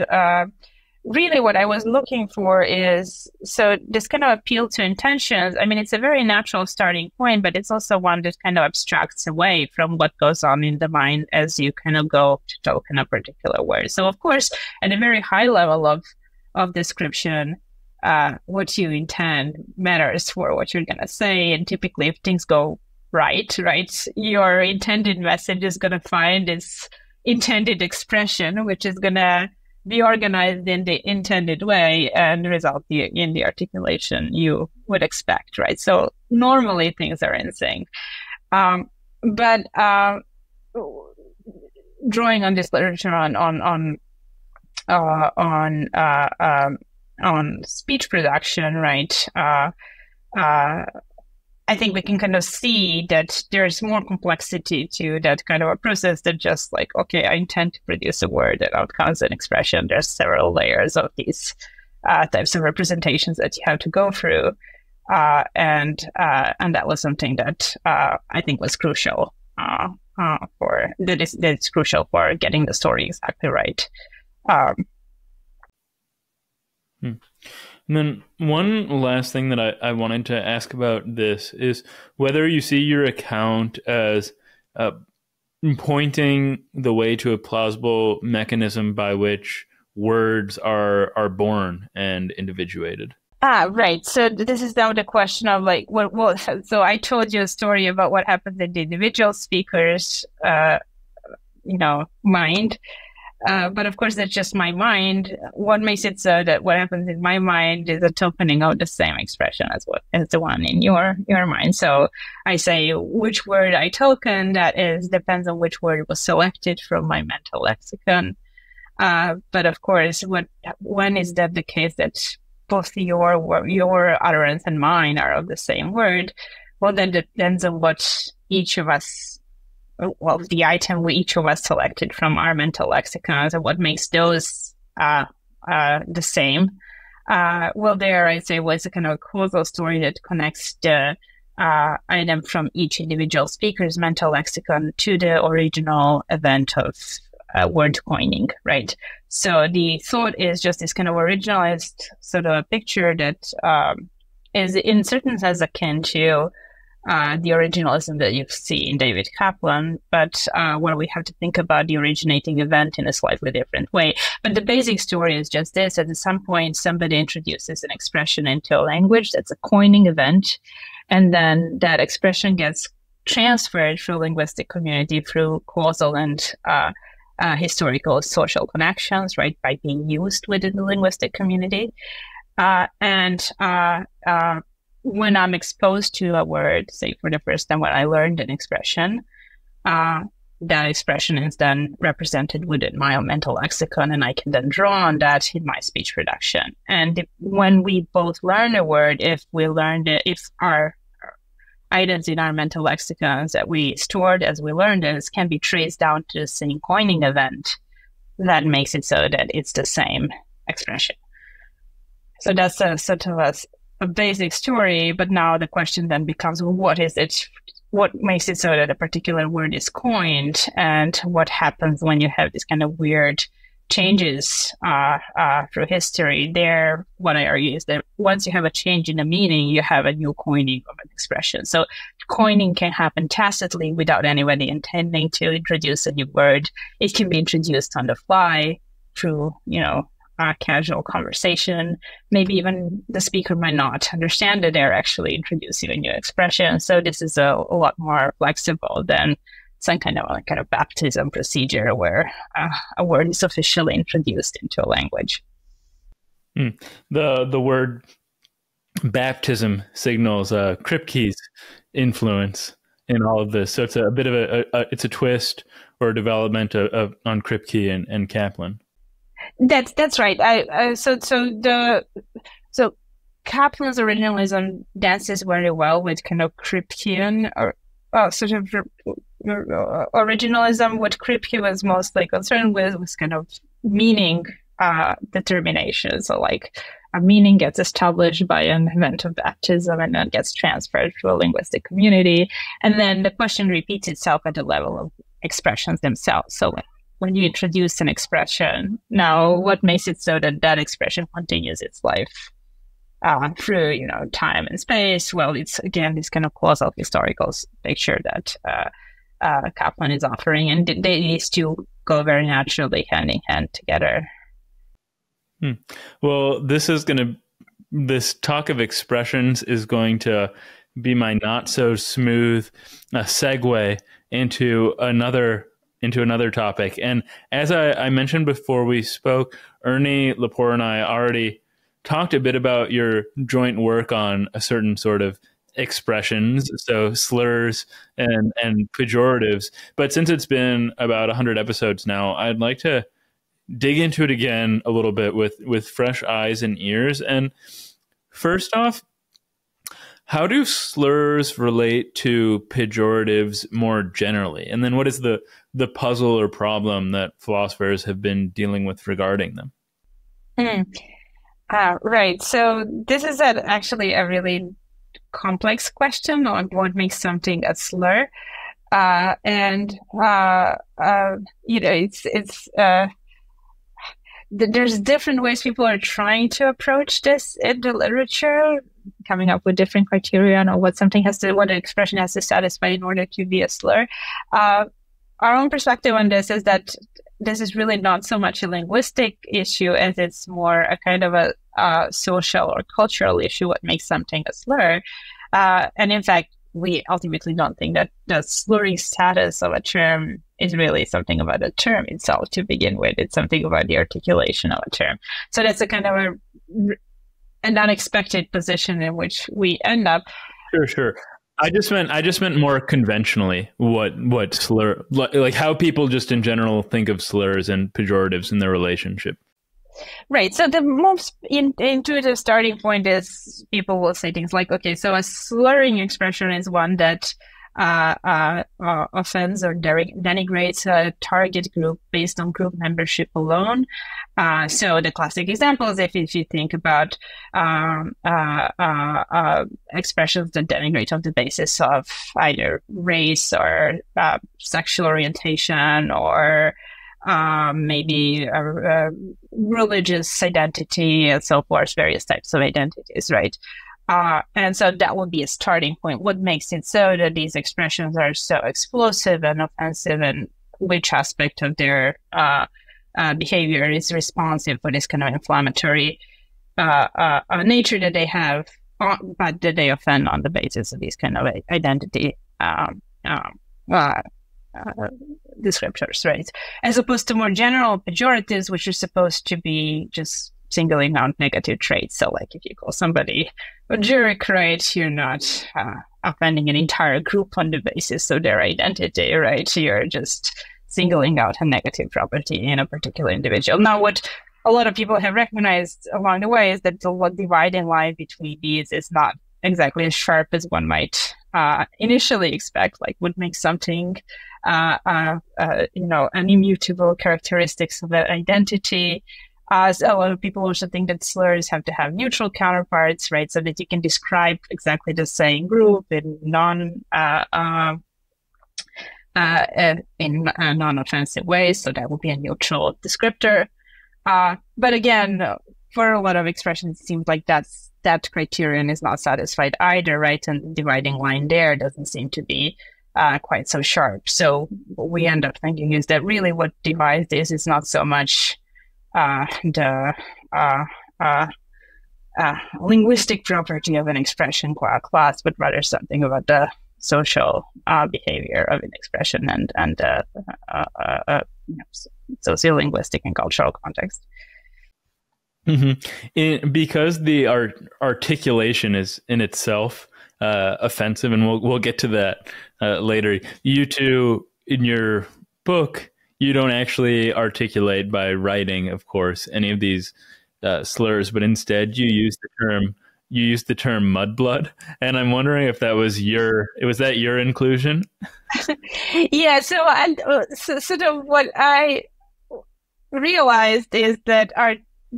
Speaker 1: really what I was looking for is, so this kind of appeal to intentions. I mean, it's a very natural starting point, but it's also one that kind of abstracts away from what goes on in the mind as you kind of go to token a particular word. So of course, at a very high level of description, what you intend matters for what you're going to say. And typically if things go right, your intended message is going to find its intended expression, which is going to be organized in the intended way and result in the articulation you would expect, right? So normally things are in sync. But drawing on this literature on speech production, right? I think we can kind of see that there's more complexity to that kind of a process than just like, okay, I intend to produce a word that out comes an expression. There's several layers of these types of representations that you have to go through. And that was something that I think was crucial that's crucial for getting the story exactly right.
Speaker 2: And then one last thing that I wanted to ask about this is whether you see your account as pointing the way to a plausible mechanism by which words are born and individuated.
Speaker 1: Right. So this is now the question of like, so I told you a story about what happens in the individual speaker's, mind. But of course, that's just my mind. What makes it so that what happens in my mind is a tokening of the same expression as the one in your mind. So I say which word I token, depends on which word was selected from my mental lexicon. But of course, when is that the case that both your utterance and mine are of the same word? Well, then it depends on what each of us, the item we each of us selected from our mental lexicons and what makes those the same. There I'd say was a kind of causal story that connects the item from each individual speaker's mental lexicon to the original event of word coining, right? So the thought is just this kind of originalized sort of a picture that is in certain sense akin to the originalism that you see in David Kaplan, but where we have to think about the originating event in a slightly different way. But the basic story is just this: at some point, somebody introduces an expression into a language that's a coining event, and then that expression gets transferred through linguistic community through causal and historical social connections, right, by being used within the linguistic community. When I'm exposed to a word, say for the first time when I learned an expression, that expression is then represented within my mental lexicon, and I can then draw on that in my speech production. And when we both learn a word, if our items in our mental lexicons that we stored as we learned it can be traced down to the same coining event, that makes it so that it's the same expression. So that's a sort of a basic story, but now the question then becomes, well, what is it? What makes it so that a particular word is coined, and what happens when you have this kind of weird changes through history? There, what I argue is that once you have a change in the meaning, you have a new coining of an expression. So coining can happen tacitly without anybody intending to introduce a new word. It can be introduced on the fly through, casual conversation. Maybe even the speaker might not understand that they're actually introducing a new expression. So this is a lot more flexible than some kind of baptism procedure where a word is officially introduced into a language.
Speaker 2: The word baptism signals Kripke's influence in all of this. So it's a bit of it's a twist or a development on Kripke and Kaplan.
Speaker 1: That's right. So Kaplan's originalism dances very well with kind of Kripkean sort of originalism, what Kripke was mostly concerned with was kind of meaning determination. So like a meaning gets established by an event of baptism and then gets transferred to a linguistic community. And then the question repeats itself at the level of expressions themselves. So when you introduce an expression, now what makes it so that that expression continues its life through, time and space? Well, it's again this kind of causal historical picture that Kaplan is offering, and these two go very naturally hand in hand together.
Speaker 2: Well, this talk of expressions is going to be my not so smooth segue into another topic. And as I mentioned before we spoke, Ernie Lepore and I already talked a bit about your joint work on a certain sort of expressions, so slurs and pejoratives. But since it's been about 100 episodes now, I'd like to dig into it again a little bit with fresh eyes and ears. And first off, how do slurs relate to pejoratives more generally? And then what is the puzzle or problem that philosophers have been dealing with regarding them?
Speaker 1: Right. So this is actually a really complex question on what makes something a slur. There's different ways people are trying to approach this in the literature, coming up with different criteria on what an expression has to satisfy in order to be a slur. Our own perspective on this is that this is really not so much a linguistic issue as it's more a kind of a social or cultural issue, what makes something a slur. And in fact, we ultimately don't think that the slurring status of a term is really something about the term itself to begin with. It's something about the articulation of a term. So that's a kind of an unexpected position in which we end up.
Speaker 2: Sure. I just meant more conventionally what slur, like how people just in general think of slurs and pejoratives in their relationship.
Speaker 1: Right. So the most intuitive starting point is people will say things like, okay, so a slurring expression is one that offends or denigrates a target group based on group membership alone. So the classic examples, if you think about expressions that denigrate on the basis of either race or sexual orientation or maybe religious identity and so forth, various types of identities, right? And so that would be a starting point. What makes it so that these expressions are so explosive and offensive, and which aspect of their behavior is responsive for this kind of inflammatory nature that they have, but that they offend on the basis of these kind of identity descriptors, right? As opposed to more general pejoratives, which are supposed to be just singling out negative traits. So like if you call somebody a jerk, right, you're not offending an entire group on the basis of their identity, right? You're just singling out a negative property in a particular individual. Now, what a lot of people have recognized along the way is that the dividing line between these is not exactly as sharp as one might initially expect. Like what makes something an immutable characteristics of an identity. So a lot of people also think that slurs have to have neutral counterparts, right? So that you can describe exactly the same group in non-offensive ways. So that would be a neutral descriptor. But again, for a lot of expressions, it seems like that criterion is not satisfied either, right? And the dividing line there doesn't seem to be quite so sharp. So what we end up thinking is that really what divides this is not so much the linguistic property of an expression qua class, but rather something about the social behavior of an expression and sociolinguistic and cultural context.
Speaker 2: Mm-hmm. Because the articulation is in itself offensive, and we'll get to that later. You two, in your book, you don't actually articulate by writing, of course, any of these slurs, but instead you use the term you used the term mudblood, and I'm wondering if that was your inclusion?
Speaker 1: Yeah. So what I realized is that our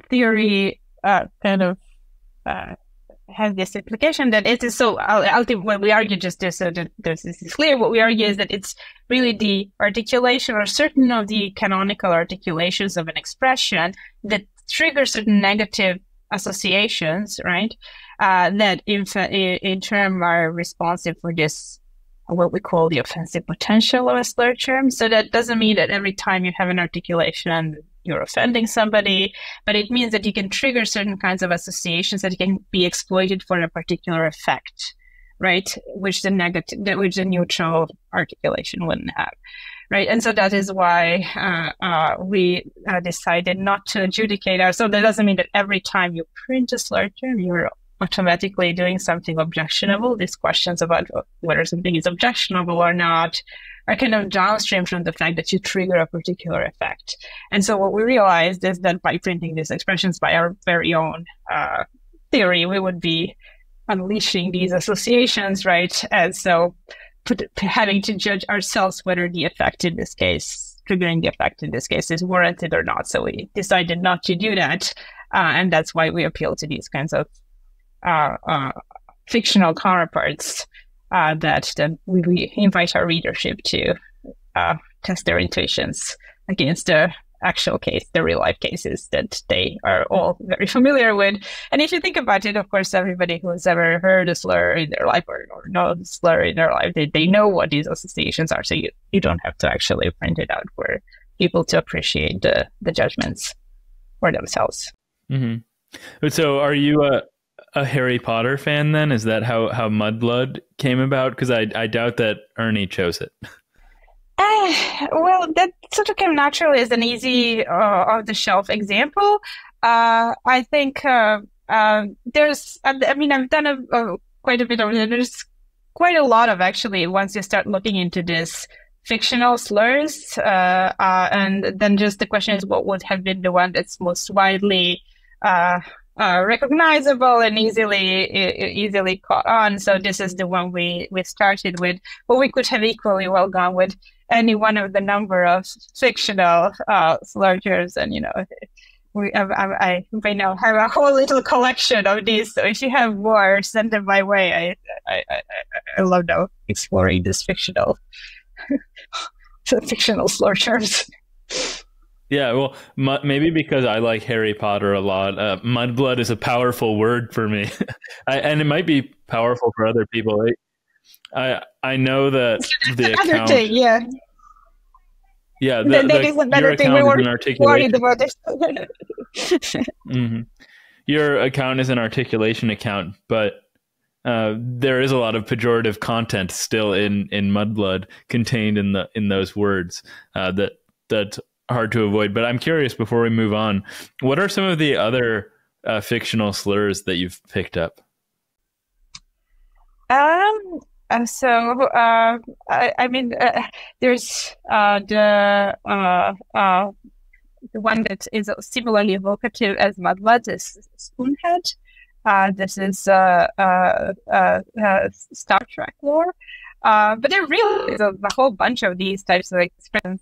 Speaker 1: theory kind of has this implication that it is so. Ultimately, when we argue just this, so that this is clear. What we argue is that it's really the articulation or certain of the canonical articulations of an expression that trigger certain negative associations, right? That in turn are responsive for this, what we call the offensive potential of a slur term. So that doesn't mean that every time you have an articulation, you're offending somebody, but it means that you can trigger certain kinds of associations that can be exploited for a particular effect, right? Which the neutral articulation wouldn't have, right? And so that is why we decided not to adjudicate our. So that doesn't mean that every time you print a slur term, you're automatically doing something objectionable. These questions about whether something is objectionable or not are kind of downstream from the fact that you trigger a particular effect. And so what we realized is that by printing these expressions by our very own theory, we would be unleashing these associations, right? And so having to judge ourselves whether the effect in this case, triggering the effect in this case, is warranted or not. So we decided not to do that. And that's why we appeal to these kinds of fictional counterparts that we invite our readership to test their intuitions against the actual case, the real life cases that they are all very familiar with. And if you think about it, of course, everybody who has ever heard a slur in their life or knows a slur in their life, they know what these associations are. So you don't have to actually print it out for people to appreciate the judgments for themselves.
Speaker 2: Mm-hmm. So are you a Harry Potter fan then? Is that how Mudblood came about? Because I doubt that Ernie chose it.
Speaker 1: Well, that sort of came naturally as an easy off-the-shelf example. I think there's, I mean, I've done quite a bit of it. There's quite a lot of, actually, once you start looking into this fictional slurs. And then just the question is, what would have been the one that's most widely recognizable and easily caught on. So this is the one we started with, but we could have equally well gone with any one of the number of fictional slurs. And I by now have a whole little collection of these. So if you have more, send them my way. I love now exploring this fictional slur terms.
Speaker 2: Yeah, well, maybe because I like Harry Potter a lot, mudblood is a powerful word for me, and it might be powerful for other people. I know that the account,
Speaker 1: thing, yeah,
Speaker 2: that
Speaker 1: is another thing we were worried about.
Speaker 2: Mm-hmm. Your account is an articulation account, but there is a lot of pejorative content still in mudblood contained in those words that hard to avoid. But I'm curious, before we move on, what are some of the other fictional slurs that you've picked up?
Speaker 1: I mean, there's the one that is similarly evocative as mudblood is spoonhead. This is Star Trek lore. But there really is a whole bunch of these types of expressions.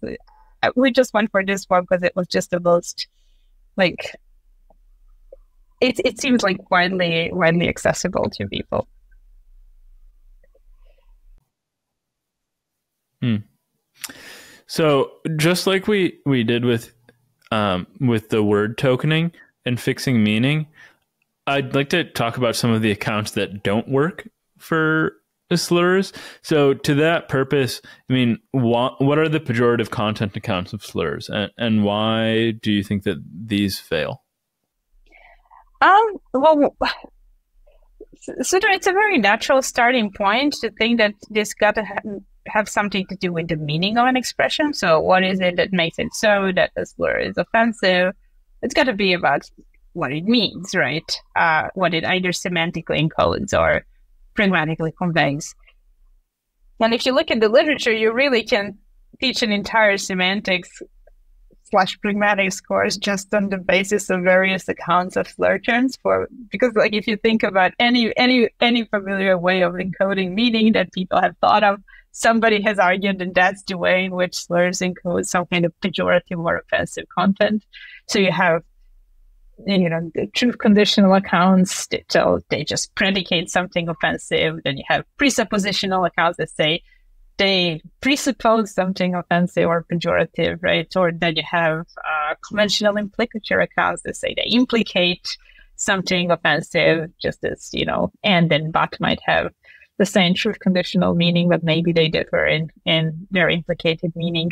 Speaker 1: We just went for this one because it was just the most, like, it seems like widely accessible to people.
Speaker 2: So just like we did with the word tokening and fixing meaning, I'd like to talk about some of the accounts that don't work for slurs. So to that purpose, I mean, what are the pejorative content accounts of slurs, and why do you think that these fail?
Speaker 1: Well, so it's a very natural starting point to think that this got to have something to do with the meaning of an expression. So what is it that makes it so that the slur is offensive? It's got to be about what it means, right? What it either semantically encodes or pragmatically conveys. And if you look at the literature, you really can teach an entire semantics slash pragmatics course just on the basis of various accounts of slur terms because like if you think about any familiar way of encoding meaning that people have thought of, somebody has argued that that's the way in which slurs encode some kind of pejorative or offensive content. So you have the truth conditional accounts that they just predicate something offensive. Then you have presuppositional accounts that say they presuppose something offensive or pejorative, right? Or then you have conventional implicature accounts that say they implicate something offensive, just as, and then but might have the same truth conditional meaning, but maybe they differ in their implicated meaning.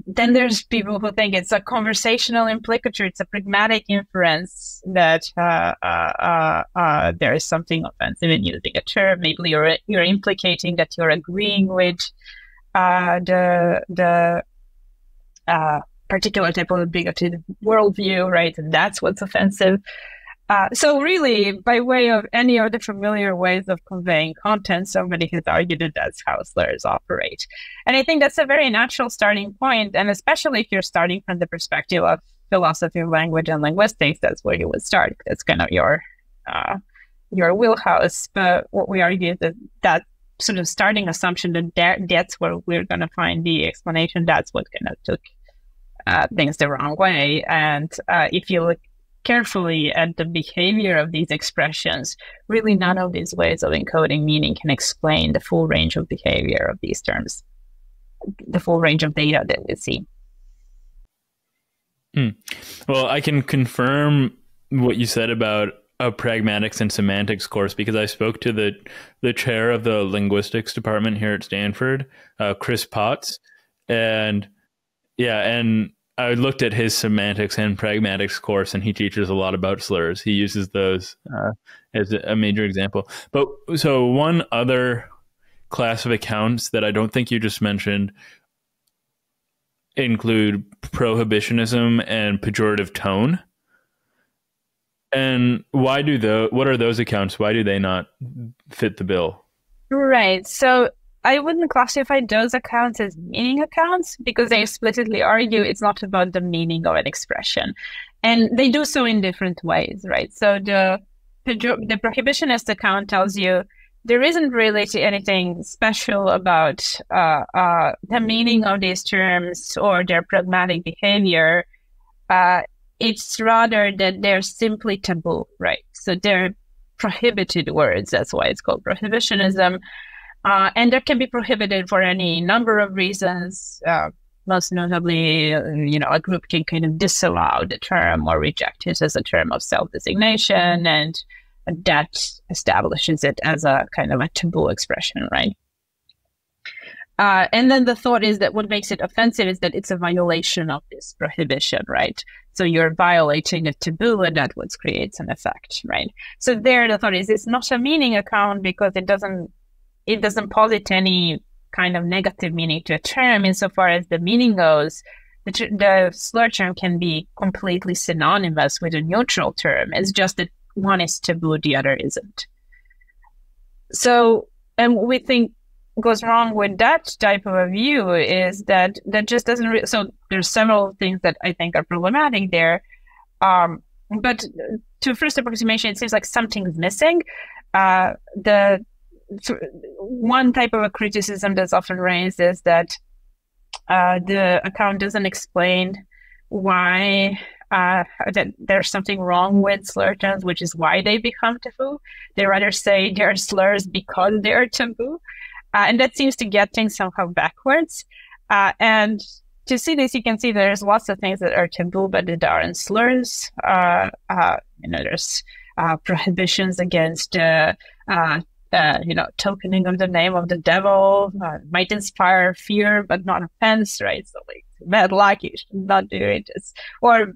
Speaker 1: Then there's people who think it's a conversational implicature. It's a pragmatic inference that there is something offensive in using a term. Maybe you're implicating that you're agreeing with the particular type of bigoted worldview, right? And that's what's offensive. So really, by way of any of the familiar ways of conveying content, somebody has argued that that's how slurs operate. And I think that's a very natural starting point, and especially if you're starting from the perspective of philosophy of language and linguistics, that's where you would start. That's kind of your wheelhouse. But what we argue is that sort of starting assumption that that's where we're going to find the explanation, that's what kind of took things the wrong way. And if you look carefully at the behavior of these expressions, really none of these ways of encoding meaning can explain the full range of behavior of these terms, the full range of data that we see.
Speaker 2: Well, I can confirm what you said about a pragmatics and semantics course because I spoke to the chair of the linguistics department here at Stanford, Chris Potts, and I looked at his semantics and pragmatics course, and he teaches a lot about slurs. He uses those as a major example. But so one other class of accounts that I don't think you just mentioned include prohibitionism and pejorative tone. And what are those accounts? Why do they not fit the bill?
Speaker 1: Right. So I wouldn't classify those accounts as meaning accounts because they explicitly argue it's not about the meaning of an expression. And they do so in different ways, right? So the prohibitionist account tells you there isn't really anything special about the meaning of these terms or their pragmatic behavior. It's rather that they're simply taboo, right? So they're prohibited words. That's why it's called prohibitionism. And that can be prohibited for any number of reasons. Most notably, a group can kind of disallow the term or reject it as a term of self-designation, and that establishes it as a kind of a taboo expression, right? And then the thought is that what makes it offensive is that it's a violation of this prohibition, right? So you're violating a taboo, and that what creates an effect, right? So there, the thought is it's not a meaning account because it doesn't posit any kind of negative meaning to a term insofar as the meaning goes. The slur term can be completely synonymous with a neutral term. It's just that one is taboo, the other isn't. So, and what we think goes wrong with that type of a view is that just doesn't so there's several things that I think are problematic there. But to first approximation, it seems like something's missing. One type of a criticism that's often raised is that the account doesn't explain why that there's something wrong with slur terms, which is why they become taboo. They rather say they're slurs because they're taboo. And that seems to get things somehow backwards. And to see this, you can see there's lots of things that are taboo, but that aren't slurs. There's prohibitions against tokening of the name of the devil might inspire fear, but not offense, right? So like bad luck, you should not do it. Or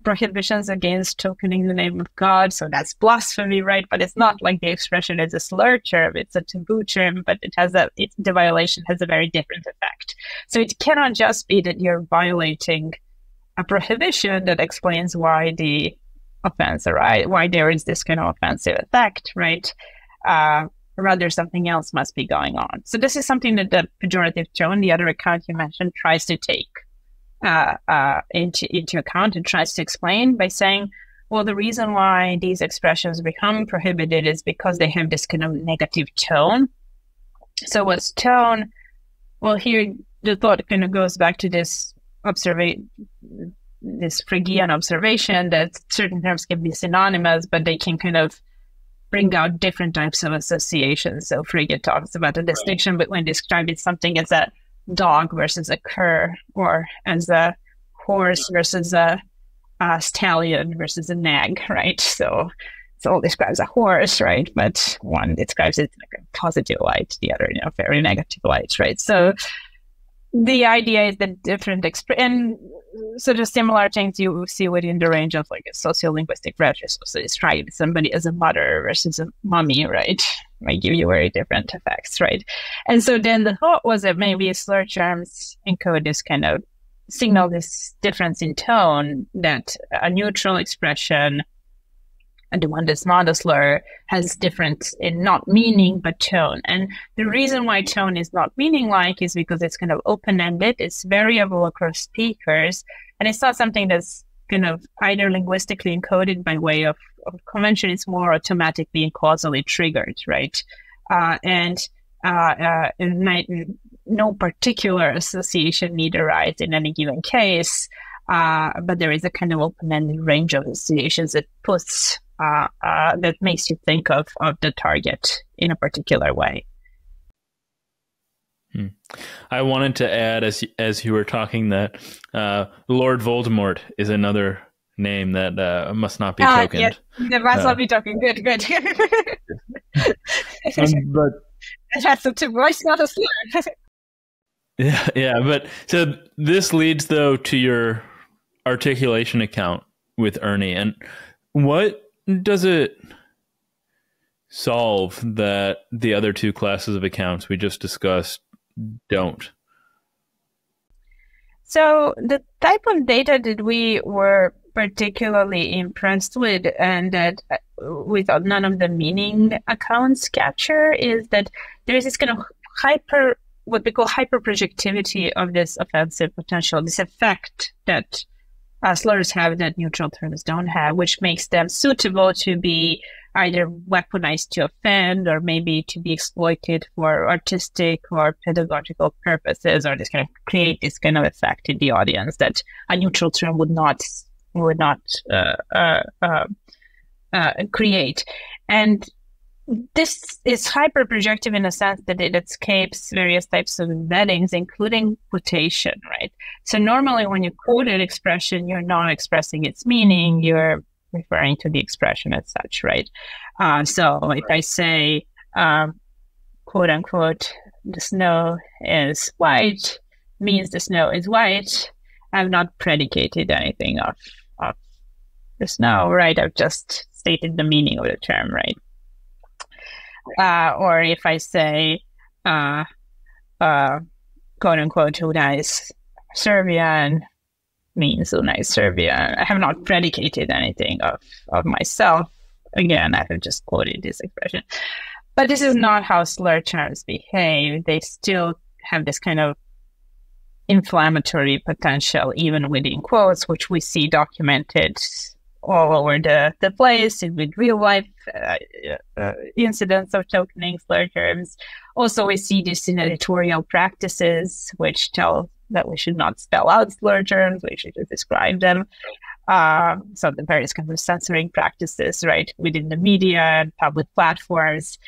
Speaker 1: prohibitions against tokening the name of God. So that's blasphemy, right? But it's not like the expression is a slur term. It's a taboo term, but the violation has a very different effect. So it cannot just be that you're violating a prohibition that explains why the offense, right? Why there is this kind of offensive effect, right? Rather, something else must be going on. So this is something that the pejorative tone, the other account you mentioned, tries to take into account and tries to explain by saying, well, the reason why these expressions become prohibited is because they have this kind of negative tone. So what's tone? Well, here the thought kind of goes back to this Phrygian observation that certain terms can be synonymous, but they can kind of bring out different types of associations. So Frege talks about the distinction between describing something as a dog versus a cur, or as a horse versus a stallion versus a nag, right? So all describes a horse, right? But one describes it in a positive light, the other in a very negative light, right? So the idea is that different and sort of similar things you see within the range of like a sociolinguistic register. So describe somebody as a mother versus a mommy, right? Might give you very different effects, right? And so then the thought was that maybe slur terms encode this kind of signal, this difference in tone, that a neutral expression and the one that's not a slur has difference in not meaning but tone. And the reason why tone is not meaning-like is because it's kind of open-ended, it's variable across speakers, and it's not something that's kind of either linguistically encoded by way of convention, it's more automatically and causally triggered, right? And no particular association need arise in any given case, but there is a kind of open-ended range of associations that puts that makes you think of the target in a particular way.
Speaker 2: I wanted to add, as you were talking, that Lord Voldemort is another name that must not be tokened.
Speaker 1: Yeah, that must not be tokened. Good.
Speaker 2: But
Speaker 1: that's a voice, not a slur.
Speaker 2: yeah. But so this leads though to your articulation account with Ernie, and what does it solve that the other two classes of accounts we just discussed don't?
Speaker 1: So the type of data that we were particularly impressed with, and that without none of the meaning accounts capture, is that there is this kind of what we call hyperprojectivity of this offensive potential, this effect that slurs have that neutral terms don't have, which makes them suitable to be either weaponized to offend or maybe to be exploited for artistic or pedagogical purposes, or this kind of create this kind of effect in the audience that a neutral term would not create. And this is hyperprojective in a sense that it escapes various types of embeddings, including quotation, right? So normally when you quote an expression, you're not expressing its meaning, you're referring to the expression as such, right? So if I say, quote unquote, the snow is white, means the snow is white, I've not predicated anything of the snow, right? I've just stated the meaning of the term, right? Or if I say, quote unquote, Una is Serbian, means Una is Serbian, I have not predicated anything of myself. Again, I have just quoted this expression. But this is not how slur terms behave. They still have this kind of inflammatory potential, even within quotes, which we see documented all over the place with real life incidents of tokening slur terms. Also, we see this in editorial practices, which tell that we should not spell out slur terms, we should just describe them. So the various kinds of censoring practices, right, within the media and public platforms,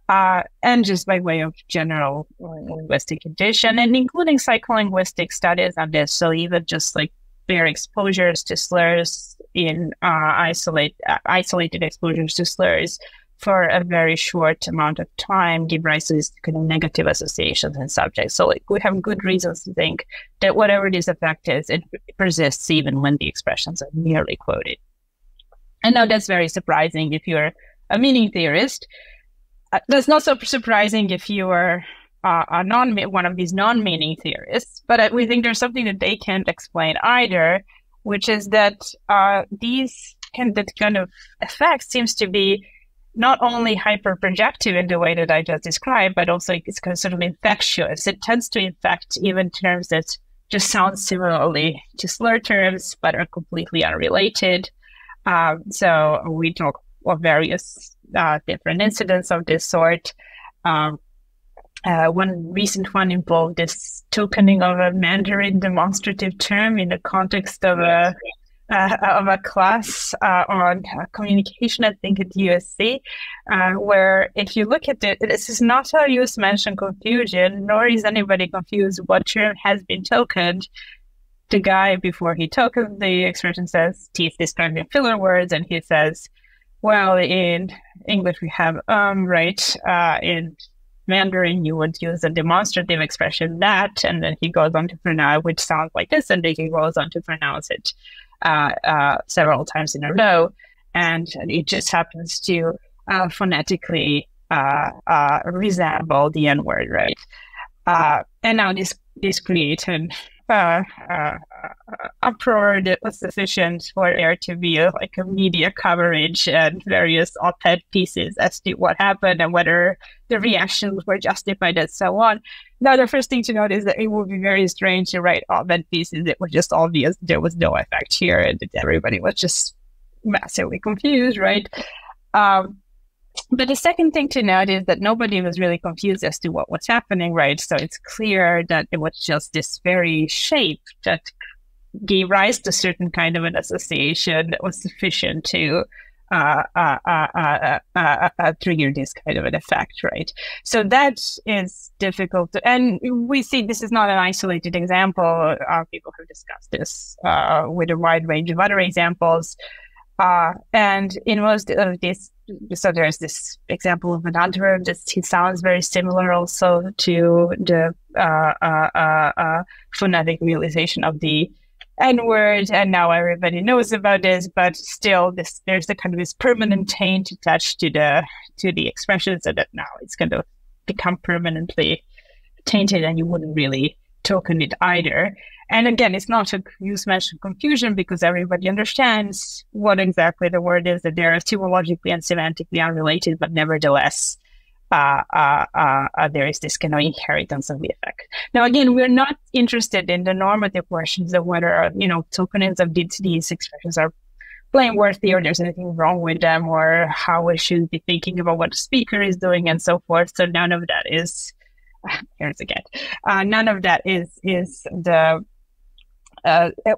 Speaker 1: and just by way of general linguistic edition, and including psycholinguistic studies on this. So even just like bare exposures to slurs in isolated exposures to slurs for a very short amount of time give rise to these kind of negative associations in subjects. So like we have good reasons to think that whatever this effect is, it persists even when the expressions are merely quoted. And now that's very surprising if you're a meaning theorist. That's not so surprising if you are one of these non-meaning theorists, but we think there's something that they can't explain either, which is that these kind of effect seems to be not only hyperprojective in the way that I just described, but also it's kind of sort of infectious. It tends to infect even terms that just sound similarly to slur terms, but are completely unrelated. So we talk of various different incidents of this sort. One recent one involved this tokening of a Mandarin demonstrative term in the context of a class on communication, I think at USC, where if you look at it, this is not a use mention confusion, nor is anybody confused what term has been tokened. The guy, before he tokened the expression, says teeth describing filler words, and he says, well, in English we have right, in Mandarin you would use a demonstrative expression that, and then he goes on to pronounce, which sounds like this, and then he goes on to pronounce it several times in a row, and it just happens to phonetically resemble the N word, right? And now this creates an uproar that was sufficient for there to be a media coverage and various op-ed pieces as to what happened and whether the reactions were justified and so on. Now, the first thing to note is that it would be very strange to write op-ed pieces that were just obvious there was no effect here and that everybody was just massively confused, right? But the second thing to note is that nobody was really confused as to what was happening, right? So it's clear that it was just this very shape that gave rise to a certain kind of an association that was sufficient to trigger this kind of an effect, right? So that is difficult to, and we see this is not an isolated example. People have discussed this with a wide range of other examples. And in most of this, so there's this example of an adverb that sounds very similar also to the phonetic realization of the N-word, and now everybody knows about this, but still there's a kind of this permanent taint attached to the expression, so that now it's going to become permanently tainted and you wouldn't really token it either. And again, it's not a use mention confusion because everybody understands what exactly the word is, that they're etymologically and semantically unrelated, but nevertheless, there is this kind of inheritance of the effect. Now, again, we're not interested in the normative questions of whether, tokenings of these expressions are blameworthy or there's anything wrong with them or how we should be thinking about what the speaker is doing and so forth. So none of that is, none of that is the,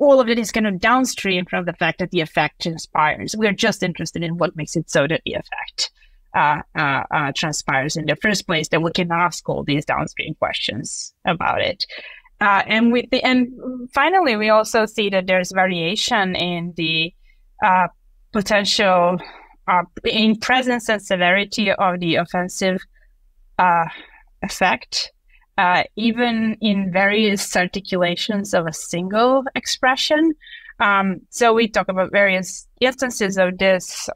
Speaker 1: all of it is kind of downstream from the fact that the effect transpires. We're just interested in what makes it so that the effect transpires in the first place, that we can ask all these downstream questions about it. And finally, we also see that there's variation in the potential in presence and severity of the offensive effect, even in various articulations of a single expression. So we talk about various instances of this.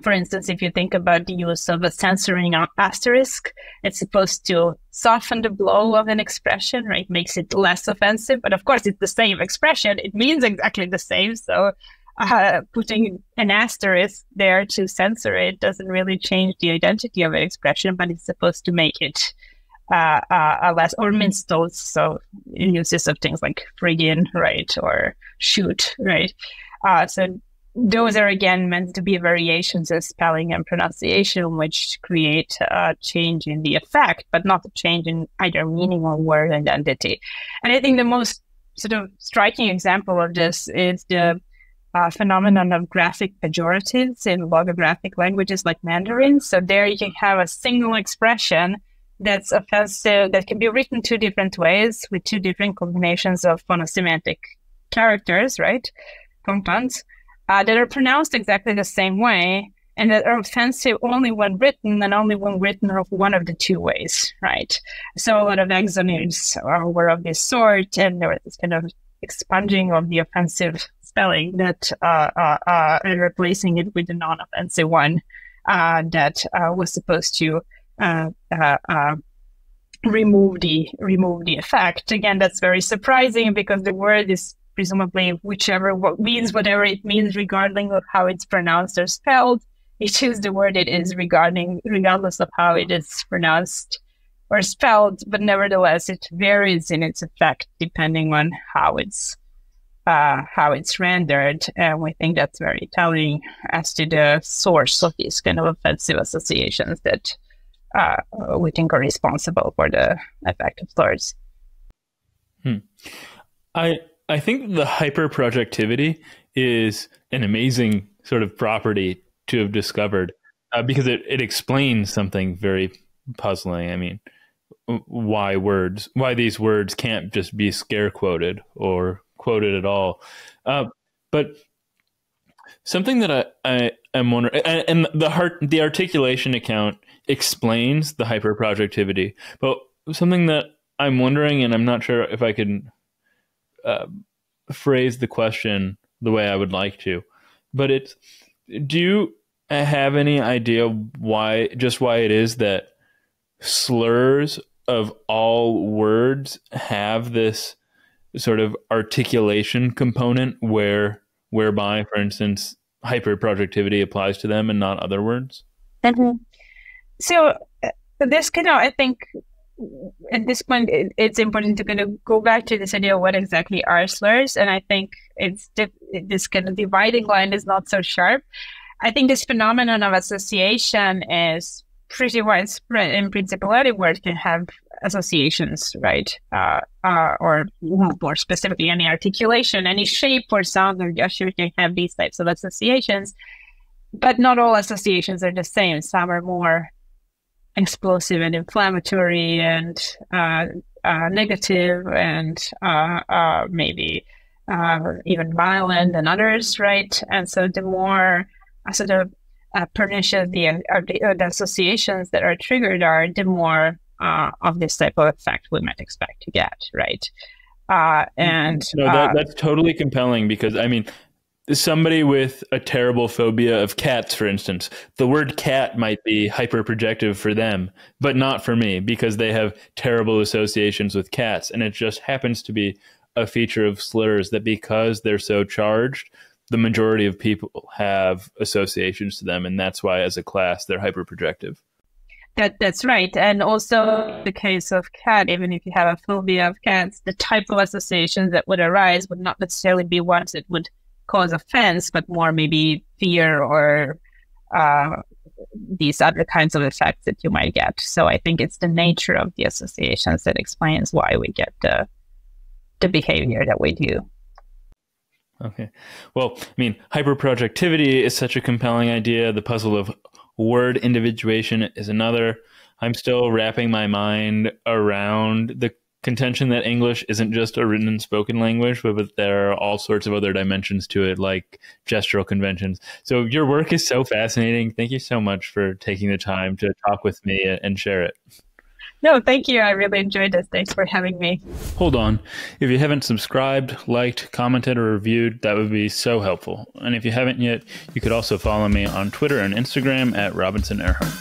Speaker 1: For instance, if you think about the use of a censoring asterisk, it's supposed to soften the blow of an expression, right? Makes it less offensive. But of course, it's the same expression. It means exactly the same. So putting an asterisk there to censor it doesn't really change the identity of an expression, but it's supposed to make it less, or mince those. So uses of things like friggin, right, or shoot, right? So those are, again, meant to be variations of spelling and pronunciation, which create a change in the effect, but not a change in either meaning or word identity. And I think the most sort of striking example of this is the phenomenon of graphic pejoratives in logographic languages like Mandarin. So there you can have a single expression that's offensive, that can be written two different ways with two different combinations of phonosemantic characters, right? Compounds. That are pronounced exactly the same way and that are offensive only when written and only when written of one of the two ways, right? So a lot of exonyms were of this sort, and there was this kind of expunging of the offensive spelling that and replacing it with the non-offensive one that was supposed to remove the effect. Again, that's very surprising because the word is presumably whatever it means, regardless of how it's pronounced or spelled. It is the word it is regardless of how it is pronounced or spelled, but nevertheless it varies in its effect depending on how it's rendered, and we think that's very telling as to the source of these kind of offensive associations that we think are responsible for the effect of slurs.
Speaker 2: I think the hyperprojectivity is an amazing sort of property to have discovered because it explains something very puzzling. I mean, why these words can't just be scare quoted or quoted at all. But something that I am wondering, and the articulation account explains the hyperprojectivity, but something that I'm wondering, and I'm not sure if I can phrase the question the way I would like to, but do you have any idea why it is that slurs of all words have this sort of articulation component whereby, for instance, hyperprojectivity applies to them and not other words?
Speaker 1: Mm-hmm. So this kind of, I think, at this point, it's important to kind of go back to this idea of what exactly are slurs, and I think this kind of dividing line is not so sharp. I think this phenomenon of association is pretty widespread. In principle, any word can have associations, right? Or more specifically, any articulation, any shape or sound or gesture can have these types of associations. But not all associations are the same. Some are more explosive and inflammatory and negative and maybe even violent than others, right? And so the more sort of pernicious the associations that are triggered are, the more of this type of effect we might expect to get, right?
Speaker 2: That's totally compelling, because I mean, somebody with a terrible phobia of cats, for instance, the word cat might be hyperprojective for them, but not for me, because they have terrible associations with cats. And it just happens to be a feature of slurs that because they're so charged, the majority of people have associations to them. And that's why, as a class, they're hyperprojective.
Speaker 1: That's right. And also the case of cat, even if you have a phobia of cats, the type of associations that would arise would not necessarily be ones that would cause offense, but more maybe fear or these other kinds of effects that you might get. So I think it's the nature of the associations that explains why we get the behavior that we do.
Speaker 2: Okay. Well, I mean, hyperprojectivity is such a compelling idea. The puzzle of word individuation is another. I'm still wrapping my mind around the contention that English isn't just a written and spoken language, but there are all sorts of other dimensions to it, like gestural conventions. So your work is so fascinating. Thank you so much for taking the time to talk with me and share it.
Speaker 1: No, thank you. I really enjoyed this. Thanks for having me.
Speaker 2: Hold on. If you haven't subscribed, liked, commented, or reviewed, that would be so helpful. And if you haven't yet, you could also follow me on Twitter and Instagram at Robinson Earhart.